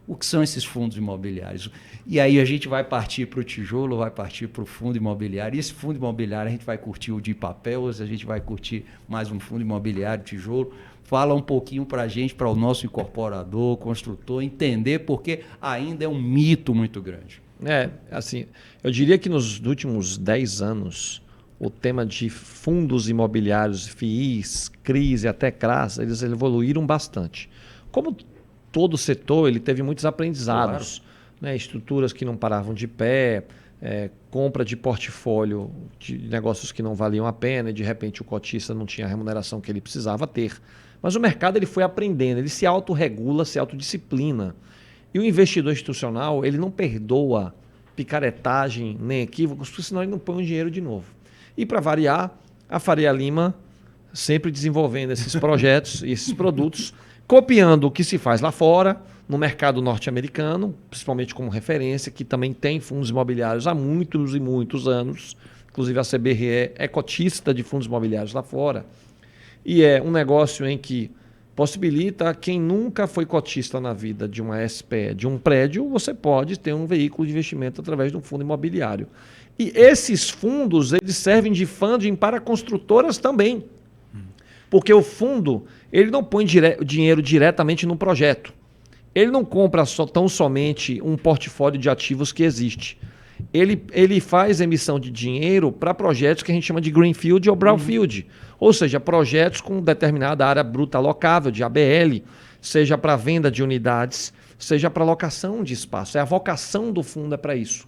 o que são esses fundos imobiliários? E aí a gente vai partir para o tijolo, vai partir para o fundo imobiliário, e esse fundo imobiliário a gente vai curtir o de papel, a gente vai curtir mais um fundo imobiliário, tijolo. Fala um pouquinho para a gente, para o nosso incorporador, construtor, entender, porque ainda é um mito muito grande. Assim, eu diria que nos últimos 10 anos, o tema de fundos imobiliários, FIIs, CRIs e até CRAs, eles evoluíram bastante. Como todo setor, ele teve muitos aprendizados, claro, né? Estruturas que não paravam de pé, compra de portfólio de negócios que não valiam a pena e de repente o cotista não tinha a remuneração que ele precisava ter. Mas o mercado ele foi aprendendo, ele se autorregula, se autodisciplina. E o investidor institucional ele não perdoa picaretagem nem equívocos, porque senão ele não põe o dinheiro de novo. E para variar, a Faria Lima sempre desenvolvendo esses projetos e esses produtos, copiando o que se faz lá fora, no mercado norte-americano, principalmente como referência, que também tem fundos imobiliários há muitos e muitos anos. Inclusive a CBRE é cotista de fundos imobiliários lá fora. E é um negócio em que possibilita quem nunca foi cotista na vida de uma SPE, de um prédio, você pode ter um veículo de investimento através de um fundo imobiliário. E esses fundos eles servem de funding para construtoras também. Porque o fundo ele não põe dinheiro diretamente no projeto. Ele não compra tão somente um portfólio de ativos que existe. Ele faz emissão de dinheiro para projetos que a gente chama de Greenfield ou Brownfield. Ou seja, projetos com determinada área bruta alocável, de ABL, seja para venda de unidades, seja para locação de espaço. A vocação do fundo é para isso.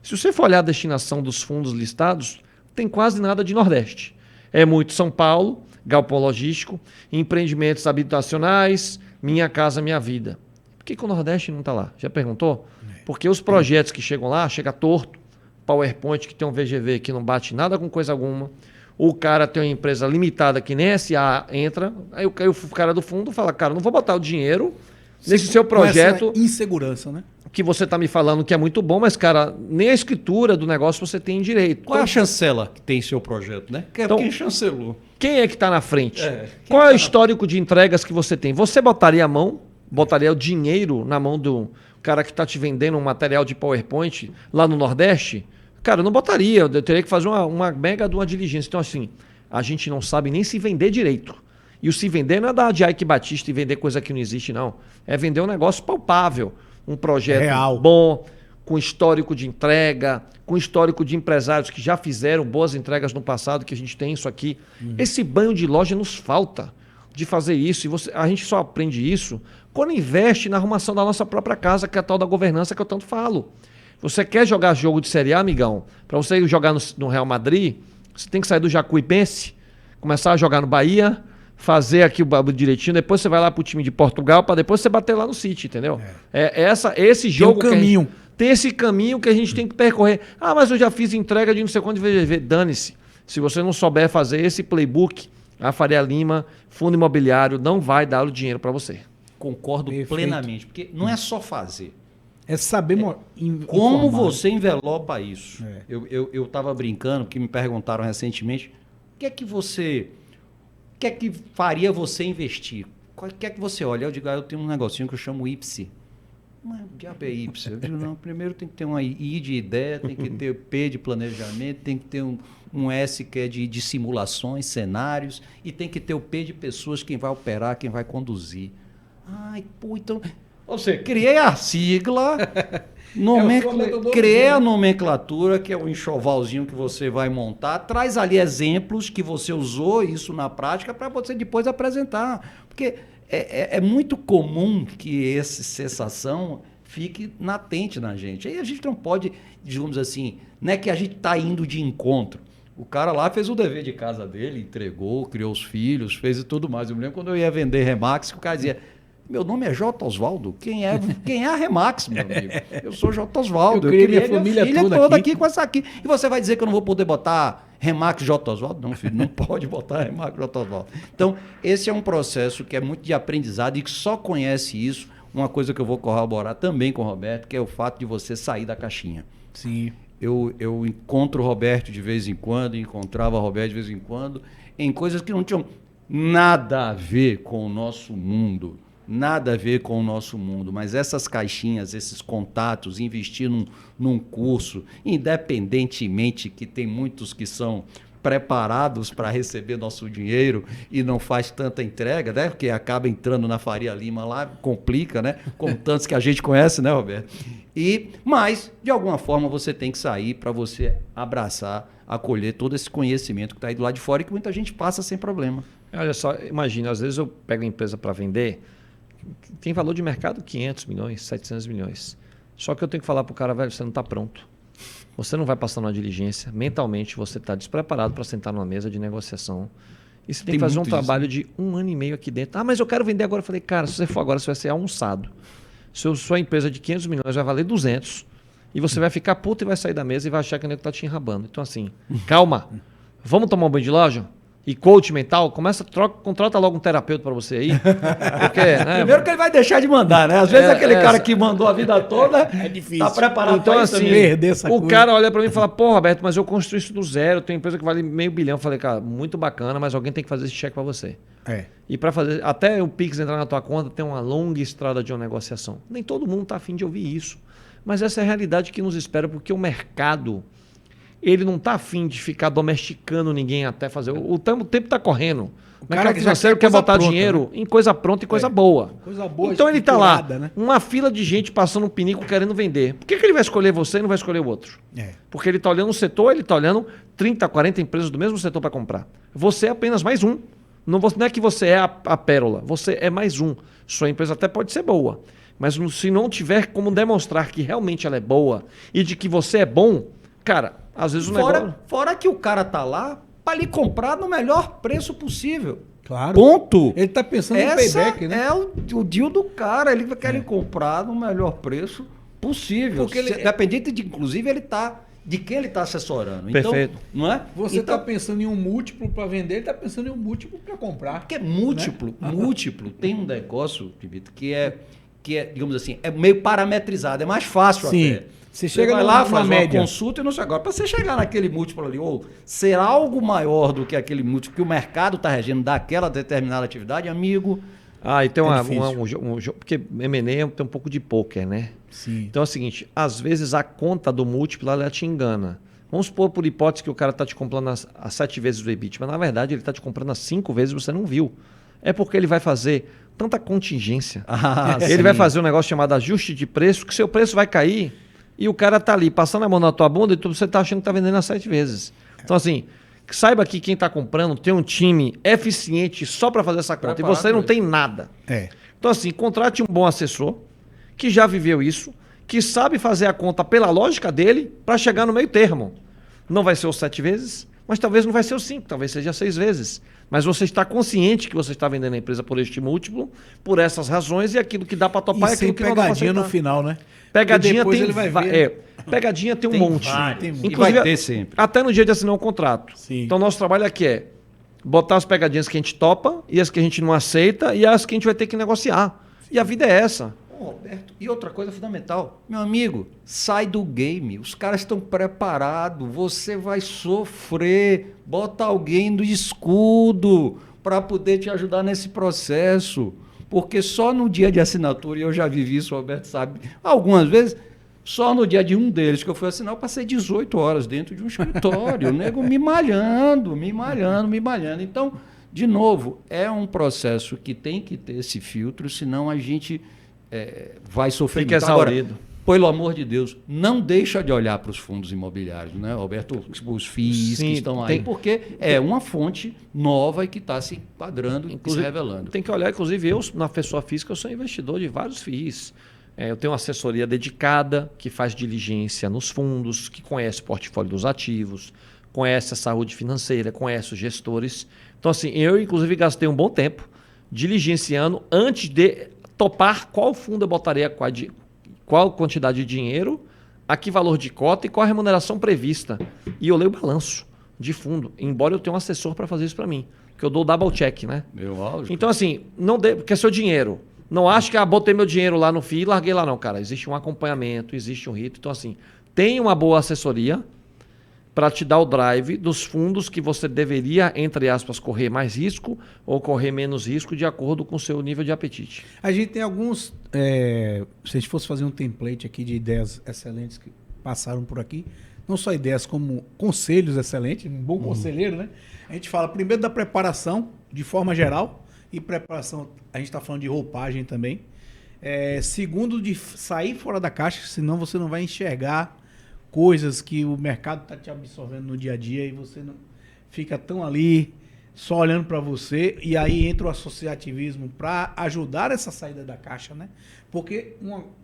Se você for olhar a destinação dos fundos listados, tem quase nada de Nordeste. É muito São Paulo, galpão logístico, empreendimentos habitacionais, Minha Casa Minha Vida. Por que o Nordeste não está lá? Já perguntou? Porque os projetos que chegam lá, chega torto, PowerPoint que tem um VGV que não bate nada com coisa alguma, o cara tem uma empresa limitada que nem SA entra, aí o cara do fundo fala, cara, não vou botar o dinheiro nesse seu projeto... Com essa insegurança, né? que você está me falando que é muito bom, mas, cara, nem a escritura do negócio você tem direito. Qual é a chancela que tem seu projeto, né? Então, quem chancelou? Quem é que está na frente? Qual é o histórico de entregas que você tem? Você botaria botaria o dinheiro na mão do cara que está te vendendo um material de PowerPoint lá no Nordeste? Cara, eu não botaria. Eu teria que fazer uma mega de uma diligência. Então, assim, a gente não sabe nem se vender direito. E o se vender não é dar de Ike Batista e vender coisa que não existe, não. É vender um negócio palpável. Um projeto real, bom, com histórico de entrega, com histórico de empresários que já fizeram boas entregas no passado, que a gente tem isso aqui. Esse banho de loja nos falta de fazer isso. E a gente só aprende isso quando investe na arrumação da nossa própria casa, que é a tal da governança que eu tanto falo. Você quer jogar jogo de Série A, amigão? Para você jogar no Real Madrid, você tem que sair do Jacuipense, começar a jogar no Bahia, fazer aqui o bagulho direitinho, depois você vai lá pro time de Portugal, para depois você bater lá no City, entendeu? Esse jogo tem um caminho. Tem esse caminho que a gente tem que percorrer. Ah, mas eu já fiz entrega de não sei quanto de VGV. Dane-se. Se você não souber fazer esse playbook, a Faria Lima, fundo imobiliário, não vai dar o dinheiro para você. Concordo plenamente, porque não é só fazer. É saber como você envelopa isso. Eu estava brincando, que me perguntaram recentemente, o que é que faria você investir? O que é que você olha? Eu digo, eu tenho um negocinho que eu chamo IPSI. Mas o diabo é IPSI? Eu digo, não, primeiro tem que ter uma I de ideia, tem que ter P de planejamento, tem que ter um S que é de simulações, cenários, e tem que ter o P de pessoas, quem vai operar, quem vai conduzir. Ai, pô, então... Ou seja, criei a sigla, criei a nomenclatura, que é o enxovalzinho que você vai montar, traz ali exemplos que você usou isso na prática para você depois apresentar. Porque é muito comum que essa sensação fique latente na gente. Aí a gente não pode, digamos assim, não é que a gente está indo de encontro. O cara lá fez o dever de casa dele, entregou, criou os filhos, fez e tudo mais. Eu me lembro quando eu ia vender Remax, que o cara dizia... Meu nome é J. Osvaldo. Quem é a Remax, meu amigo? Eu sou J. Osvaldo. Eu criei minha família toda aqui com essa aqui. E você vai dizer que eu não vou poder botar Remax J. Osvaldo? Não, filho, não pode botar Remax J. Osvaldo. Então, esse é um processo que é muito de aprendizado e que só conhece isso. Uma coisa que eu vou corroborar também com o Roberto, que é o fato de você sair da caixinha. Sim. Eu encontro o Roberto de vez em quando, encontrava o Roberto de vez em quando, em coisas que não tinham nada a ver com o nosso mundo. Nada a ver com o nosso mundo, mas essas caixinhas, esses contatos, investir num curso, independentemente que tem muitos que são preparados para receber nosso dinheiro e não faz tanta entrega, né? Porque acaba entrando na Faria Lima lá, complica, né? Como tantos que a gente conhece, né, Roberto? Mas, de alguma forma, você tem que sair para você abraçar, acolher todo esse conhecimento que está aí do lado de fora e que muita gente passa sem problema. Olha só, imagina, às vezes eu pego a empresa para vender... Tem valor de mercado 500 milhões, 700 milhões. Só que eu tenho que falar para o cara, velho, você não está pronto. Você não vai passar numa diligência. Mentalmente, você está despreparado para sentar numa mesa de negociação. E você tem que fazer um trabalho de 1 ano e meio aqui dentro. Ah, mas eu quero vender agora. Eu falei, cara, se você for agora, você vai ser almoçado. Sua empresa de 500 milhões vai valer 200. E você vai ficar puto e vai sair da mesa e vai achar que o nego está te enrabando. Então, assim, calma. Vamos tomar um banho de loja? E coach mental, contrata logo um terapeuta para você aí. Porque, né, primeiro que ele vai deixar de mandar, né? Às vezes aquele cara que mandou a vida toda é difícil. Tá preparado então, para assim, perder essa coisa. Cara olha para mim e fala, pô, Roberto, mas eu construí isso do zero, tem empresa que vale $500 milhão. Eu falei, cara, muito bacana, mas alguém tem que fazer esse cheque para você. E para fazer, até o Pix entrar na tua conta, tem uma longa estrada de uma negociação. Nem todo mundo está afim de ouvir isso. Mas essa é a realidade que nos espera, porque o mercado... Ele não está afim de ficar domesticando ninguém até fazer. O tempo está correndo. O mercado financeiro quer botar pronta, dinheiro, né? Em coisa pronta e coisa boa. Coisa boa. Então ele está lá, né? Uma fila de gente passando um pinico querendo vender. Por que ele vai escolher você e não vai escolher o outro? Porque ele está olhando o setor, ele está olhando 30, 40 empresas do mesmo setor para comprar. Você é apenas mais um. Não é que você é a pérola, você é mais um. Sua empresa até pode ser boa, mas se não tiver como demonstrar que realmente ela é boa e de que você é bom, cara... Às vezes fora que o cara tá lá para lhe comprar no melhor preço possível. Claro. Ponto. Ele tá pensando no payback, né? É o deal do cara. Ele quer lhe comprar no melhor preço possível. Porque dependente de, inclusive, de quem ele está assessorando. Perfeito. Então, não é? Você está pensando em um múltiplo para vender, ele está pensando em um múltiplo para comprar. Porque múltiplo. Tem um negócio, Vitor, que que é, digamos assim, é meio parametrizado, é mais fácil Sim. até. Você chega vai lá, numa faz média. uma consulta e não sei agora. Para você chegar naquele múltiplo ali, ou ser algo maior do que aquele múltiplo que o mercado está regendo daquela determinada atividade, amigo. Ah, e tem difícil. porque M&A tem um pouco de pôquer, né? Sim. Então é o seguinte, às vezes a conta do múltiplo ela te engana. Vamos supor por hipótese que o cara está te comprando a 7 vezes o EBIT, mas na verdade ele está te comprando a 5 vezes e você não viu. É porque ele vai fazer tanta contingência. Ele Sim. vai fazer um negócio chamado ajuste de preço, que seu preço vai cair e o cara está ali passando a mão na tua bunda e você está achando que está vendendo a 7 vezes. Então assim, saiba que quem está comprando tem um time eficiente só para fazer essa conta. Preparado E você não mesmo. tem nada. Então assim, contrate um bom assessor que já viveu isso, que sabe fazer a conta pela lógica dele para chegar no meio termo. Não vai ser os 7 vezes, mas talvez não vai ser os 5, talvez seja 6 vezes. Mas você está consciente que você está vendendo a empresa por este múltiplo, por essas razões, e aquilo que dá para topar E é sem aquilo que não dá para pegadinha aceitar. no final, né? Pegadinha Porque depois tem, ele vai ver. pegadinha tem um Tem monte. várias. Tem E Inclusive, vai ter sempre. até no dia de assinar o contrato. Sim. Então, nosso trabalho aqui é botar as pegadinhas que a gente topa e as que a gente não aceita e as que a gente vai ter que negociar. E a vida é essa. Ô, Roberto, e outra coisa fundamental, meu amigo, sai do game. Os caras estão preparados, você vai sofrer. Bota alguém do escudo para poder te ajudar nesse processo. Porque só no dia de assinatura, e eu já vivi isso, o Roberto sabe, algumas vezes, só no dia de um deles que eu fui assinar, eu passei 18 horas dentro de um escritório, o nego me malhando. Então, de novo, é um processo que tem que ter esse filtro, senão a gente vai sofrer. Fica exaurido. Agora, pelo amor de Deus, não deixa de olhar para os fundos imobiliários, né, Roberto? Os FIIs Sim, que estão aí, porque é uma fonte nova e que está se enquadrando e se revelando. Tem que olhar, inclusive, eu, na pessoa física, eu sou investidor de vários FIIs. Eu tenho uma assessoria dedicada que faz diligência nos fundos, que conhece o portfólio dos ativos, conhece a saúde financeira, conhece os gestores. Então, assim, eu, inclusive, gastei um bom tempo diligenciando antes de topar qual fundo eu botaria qual quantidade de dinheiro, a que valor de cota e qual a remuneração prevista. E eu leio o balanço de fundo, embora eu tenha um assessor para fazer isso para mim, que eu dou o double check, né? Lógico. Então, assim, não dê, porque é seu dinheiro. Não acho que botei meu dinheiro lá no FII e larguei lá, não, cara. Existe um acompanhamento, existe um rito. Então, assim, tem uma boa assessoria para te dar o drive dos fundos que você deveria, entre aspas, correr mais risco ou correr menos risco de acordo com o seu nível de apetite. A gente tem alguns... se a gente fosse fazer um template aqui de ideias excelentes que passaram por aqui, não só ideias como conselhos excelentes, um bom conselheiro, né? A gente fala primeiro da preparação, de forma geral, e preparação, a gente está falando de roupagem também. Segundo, de sair fora da caixa, senão você não vai enxergar coisas que o mercado está te absorvendo no dia a dia e você não fica tão ali só olhando para você, e aí entra o associativismo para ajudar essa saída da caixa, né? Porque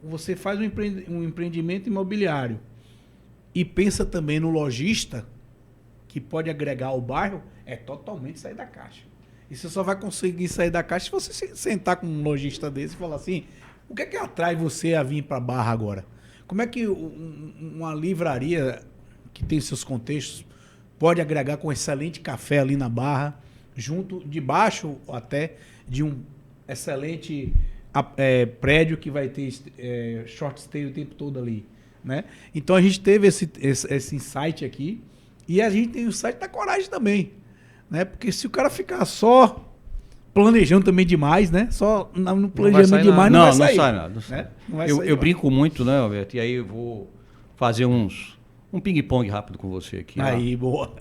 você faz um empreendimento imobiliário e pensa também no lojista que pode agregar ao bairro, é totalmente sair da caixa. E você só vai conseguir sair da caixa se você sentar com um lojista desse e falar assim, o que é que atrai você a vir para a Barra agora? Como é que uma livraria que tem seus contextos pode agregar com excelente café ali na Barra, junto, debaixo até de um excelente prédio que vai ter short stay o tempo todo ali, né? Então a gente teve esse insight aqui e a gente tem o insight da coragem também, né? Porque se o cara ficar só planejando também demais, né? Só no planejamento demais não vai sair. Não sai nada. Né? Não vai Eu sair, brinco muito, né, Alberto? E aí eu vou fazer um ping-pong rápido com você aqui. Aí, boa.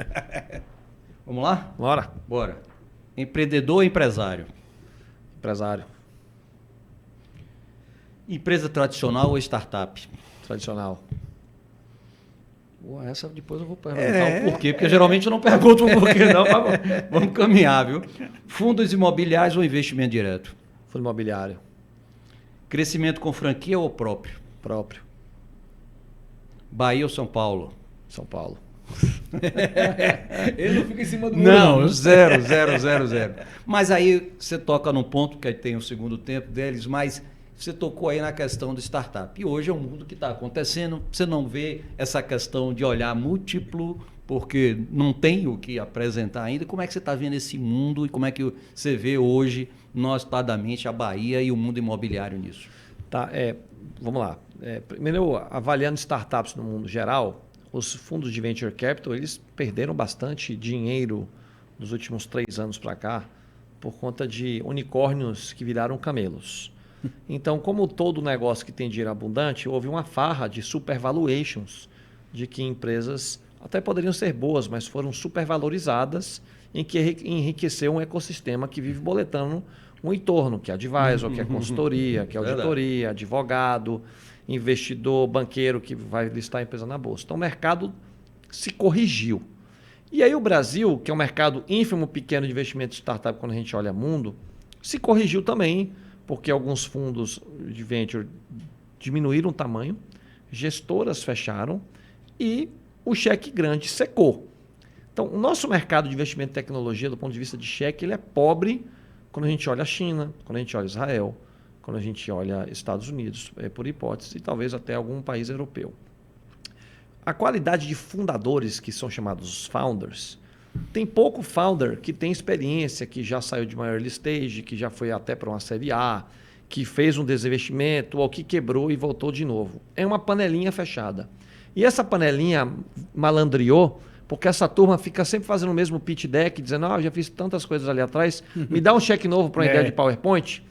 Vamos lá? Bora. Bora. Empreendedor ou empresário? Empresário. Empresa tradicional ou startup? Tradicional. Essa depois eu vou perguntar o porquê, porque geralmente eu não pergunto o porquê, não. Mas vamos caminhar, viu? Fundos imobiliários ou investimento direto? Fundo imobiliário. Crescimento com franquia ou próprio? Próprio. Bahia ou São Paulo? São Paulo. Ele não fica em cima do muro, Não, zero. Mas aí você toca num ponto, que aí tem o segundo tempo deles, mas você tocou aí na questão do startup. E hoje é um mundo que está acontecendo, você não vê essa questão de olhar múltiplo, porque não tem o que apresentar ainda. Como é que você está vendo esse mundo e como é que você vê hoje, notadamente, a Bahia e o mundo imobiliário nisso? Tá, vamos lá. Primeiro, avaliando startups no mundo geral, os fundos de venture capital eles perderam bastante dinheiro nos últimos 3 anos para cá por conta de unicórnios que viraram camelos. Então, como todo negócio que tem dinheiro abundante, houve uma farra de supervaluations, de que empresas até poderiam ser boas, mas foram supervalorizadas, em que enriqueceu um ecossistema que vive boletando um entorno, que é advisor, que é consultoria, que é auditoria, advogado, investidor, banqueiro que vai listar a empresa na bolsa. Então, o mercado se corrigiu. E aí o Brasil, que é um mercado ínfimo, pequeno de investimento de startup, quando a gente olha mundo, se corrigiu também, porque alguns fundos de venture diminuíram o tamanho, gestoras fecharam e o cheque grande secou. Então, o nosso mercado de investimento em tecnologia, do ponto de vista de cheque, ele é pobre quando a gente olha a China, quando a gente olha Israel, quando a gente olha Estados Unidos, por hipótese, e talvez até algum país europeu. A qualidade de fundadores, que são chamados founders, tem pouco founder que tem experiência, que já saiu de uma early stage, que já foi até para uma série A, que fez um desinvestimento ou que quebrou e voltou de novo. É uma panelinha fechada. E essa panelinha malandreou, porque essa turma fica sempre fazendo o mesmo pitch deck, dizendo, já fiz tantas coisas ali atrás, me dá um cheque novo para uma ideia de PowerPoint.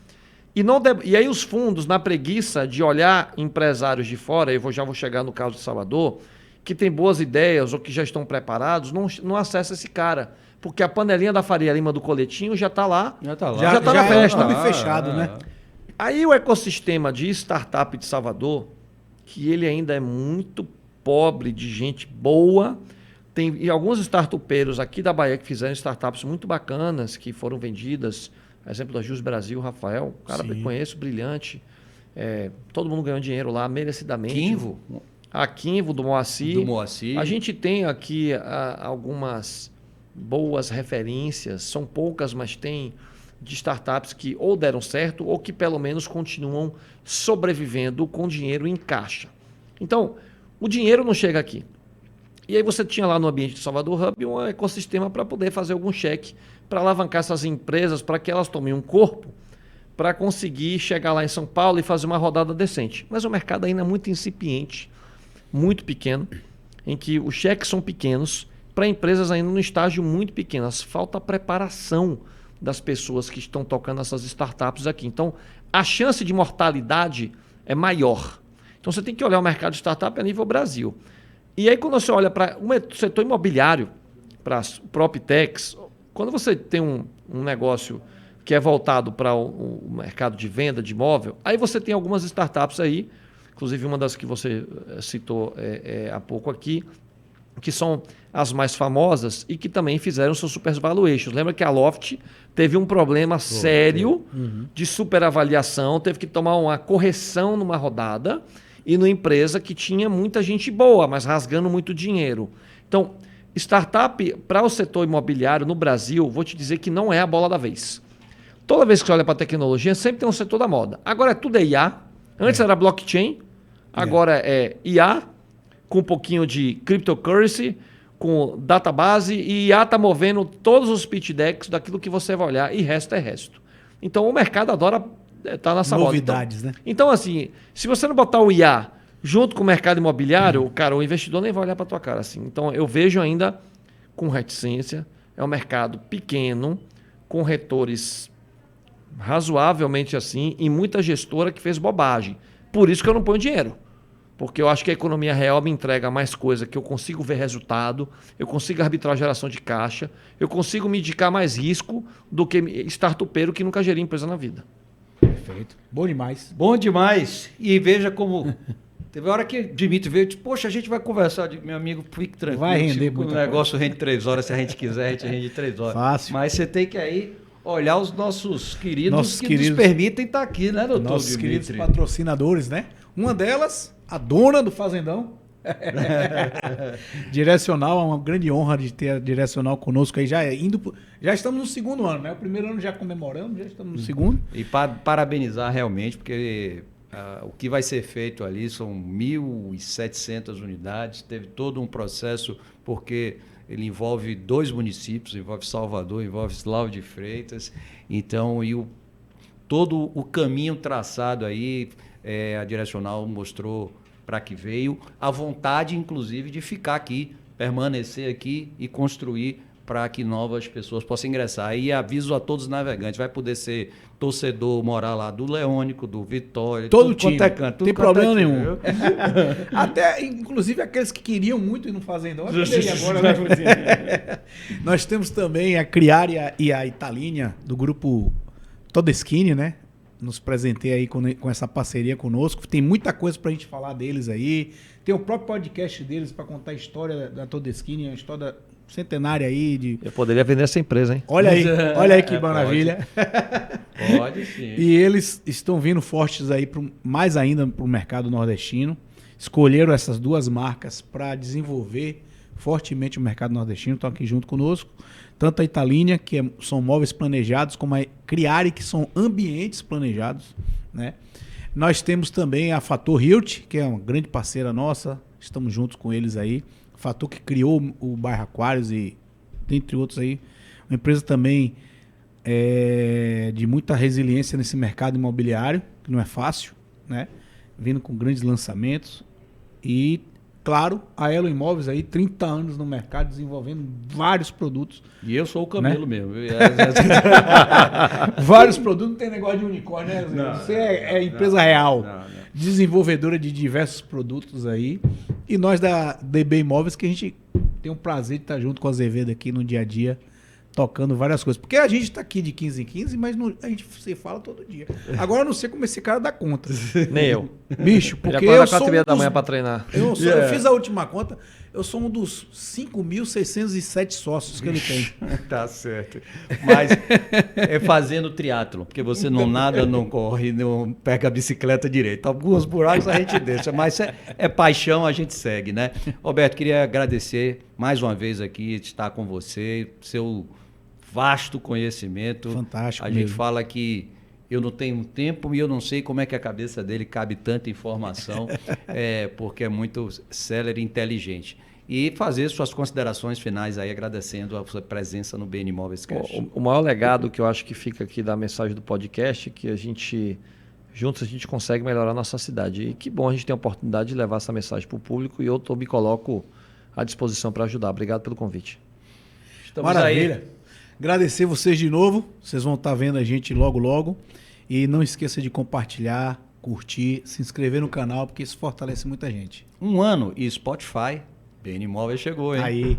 E aí os fundos, na preguiça de olhar empresários de fora, já vou chegar no caso de Salvador, que tem boas ideias ou que já estão preparados, não acessa esse cara. Porque a panelinha da Faria Lima do coletinho já está lá. Já está lá. Já está na festa. É um fechado, né? Aí o ecossistema de startup de Salvador, que ele ainda é muito pobre de gente boa, e alguns startupeiros aqui da Bahia que fizeram startups muito bacanas, que foram vendidas, exemplo da Jus Brasil, Rafael, cara que conheço, brilhante. Todo mundo ganhou dinheiro lá, merecidamente. Quinvo? A Quinvo, do Moacir. Do Moacir. A gente tem aqui algumas boas referências, são poucas, mas tem de startups que ou deram certo ou que pelo menos continuam sobrevivendo com dinheiro em caixa. Então, o dinheiro não chega aqui. E aí você tinha lá no ambiente de Salvador Hub um ecossistema para poder fazer algum cheque, para alavancar essas empresas, para que elas tomem um corpo, para conseguir chegar lá em São Paulo e fazer uma rodada decente. Mas o mercado ainda é muito incipiente, muito pequeno, em que os cheques são pequenos, para empresas ainda no estágio muito pequeno. Falta preparação das pessoas que estão tocando essas startups aqui. Então, a chance de mortalidade é maior. Então, você tem que olhar o mercado de startup a nível Brasil. E aí, quando você olha para o setor imobiliário, para as PropTechs, quando você tem um negócio que é voltado para o mercado de venda de imóvel, aí você tem algumas startups aí, inclusive uma das que você citou há pouco aqui, que são as mais famosas e que também fizeram seus supervaluations. Lembra que a Loft teve um problema sério de superavaliação, teve que tomar uma correção numa rodada e numa empresa que tinha muita gente boa, mas rasgando muito dinheiro. Então, startup para o setor imobiliário no Brasil, vou te dizer que não é a bola da vez. Toda vez que você olha para a tecnologia, sempre tem um setor da moda. Agora tudo é IA. Antes era blockchain, agora é IA, com um pouquinho de cryptocurrency, com database, e IA está movendo todos os pitch decks daquilo que você vai olhar, e resto é resto. Então o mercado adora estar nessa moda. Novidades, né? Então, assim, se você não botar o IA junto com o mercado imobiliário, o investidor nem vai olhar para a tua cara. Assim. Então, eu vejo ainda com reticência, é um mercado pequeno, com retores razoavelmente assim, e muita gestora que fez bobagem. Por isso que eu não ponho dinheiro. Porque eu acho que a economia real me entrega mais coisa, que eu consigo ver resultado, eu consigo arbitrar geração de caixa, eu consigo me indicar mais risco do que startupeiro que nunca geria empresa na vida. Perfeito. Bom demais. Bom demais. E veja como... Teve hora que Dimitri veio e disse, poxa, a gente vai conversar. Meu amigo, fique tranquilo. Vai render muito. O negócio rende 3 horas, se a gente quiser, a gente rende 3 horas. Fácil. Mas você tem que aí olhar os nossos queridos nos permitem estar aqui, né, doutor nossos Dimitri? Queridos patrocinadores, né? Uma delas, a dona do Fazendão. Direcional, é uma grande honra de ter a Direcional conosco aí. Já estamos no 2º ano, né? O primeiro ano já comemoramos, já estamos no 2º. E parabenizar realmente, porque o que vai ser feito ali são 1.700 unidades. Teve todo um processo, porque ele envolve 2 municípios, envolve Salvador, envolve Slavo de Freitas. Então, todo o caminho traçado aí, a Direcional mostrou para que veio, a vontade, inclusive, de ficar aqui, permanecer aqui e construir para que novas pessoas possam ingressar. E aviso a todos os navegantes, vai poder ser torcedor, morar lá do Leônico, do Vitória, todo time, quanto é canto, não tem problema nenhum. Até, inclusive, aqueles que queriam muito e não fazem ainda. Agora, né? Nós temos também a Criar e a Italínia, do grupo Todeschini, né? Nos presenteia aí com essa parceria conosco. Tem muita coisa pra gente falar deles aí. Tem o próprio podcast deles para contar a história da Todeschini, a história centenária aí. Eu poderia vender essa empresa, hein? Olha aí que maravilha. Pode sim. E eles estão vindo fortes aí, mais ainda para o mercado nordestino. Escolheram essas duas marcas para desenvolver fortemente o mercado nordestino. Estão aqui junto conosco. Tanto a Italínia, que são móveis planejados, como a Criare, que são ambientes planejados, né? Nós temos também a Fator Hilt, que é uma grande parceira nossa. Estamos juntos com eles aí. Fator que criou o bairro Aquários e dentre outros aí. Uma empresa também de muita resiliência nesse mercado imobiliário, que não é fácil, né? Vindo com grandes lançamentos. E, claro, a Elo Imóveis aí, 30 anos no mercado, desenvolvendo vários produtos. E eu sou o camelo, né? Mesmo. Vários produtos, não tem negócio de unicórnio, né? Não, você é empresa real, não. Desenvolvedora de diversos produtos aí. E nós da DB Imóveis, que a gente tem o prazer de estar junto com a Azevedo aqui no dia a dia, tocando várias coisas. Porque a gente está aqui de 15 em 15, mas a gente se fala todo dia. Agora eu não sei como esse cara dá conta. Nem eu. Bicho, porque eu sou 4h30 da manhã para treinar. Eu fiz a última conta, eu sou um dos 5.607 sócios que ele tem. Tá certo. Mas é fazendo triatlo, porque você não nada, não corre, não pega a bicicleta direito. Alguns buracos a gente deixa, mas é paixão, a gente segue, né? Roberto, queria agradecer mais uma vez aqui de estar com você, seu vasto conhecimento. Fantástico. A gente fala que eu não tenho tempo e eu não sei como é que a cabeça dele cabe tanta informação, porque é muito célere e inteligente. E fazer suas considerações finais aí, agradecendo a sua presença no BN Imóveis Cash. O maior legado que eu acho que fica aqui da mensagem do podcast é que juntos a gente consegue melhorar a nossa cidade. E que bom a gente ter a oportunidade de levar essa mensagem para o público e eu me coloco à disposição para ajudar. Obrigado pelo convite. Estamos Maravilha. Aí. Agradecer vocês de novo. Vocês vão estar vendo a gente logo, logo. E não esqueça de compartilhar, curtir, se inscrever no canal, porque isso fortalece muita gente. 1 ano e Spotify, BN Imóveis chegou, hein? Aí.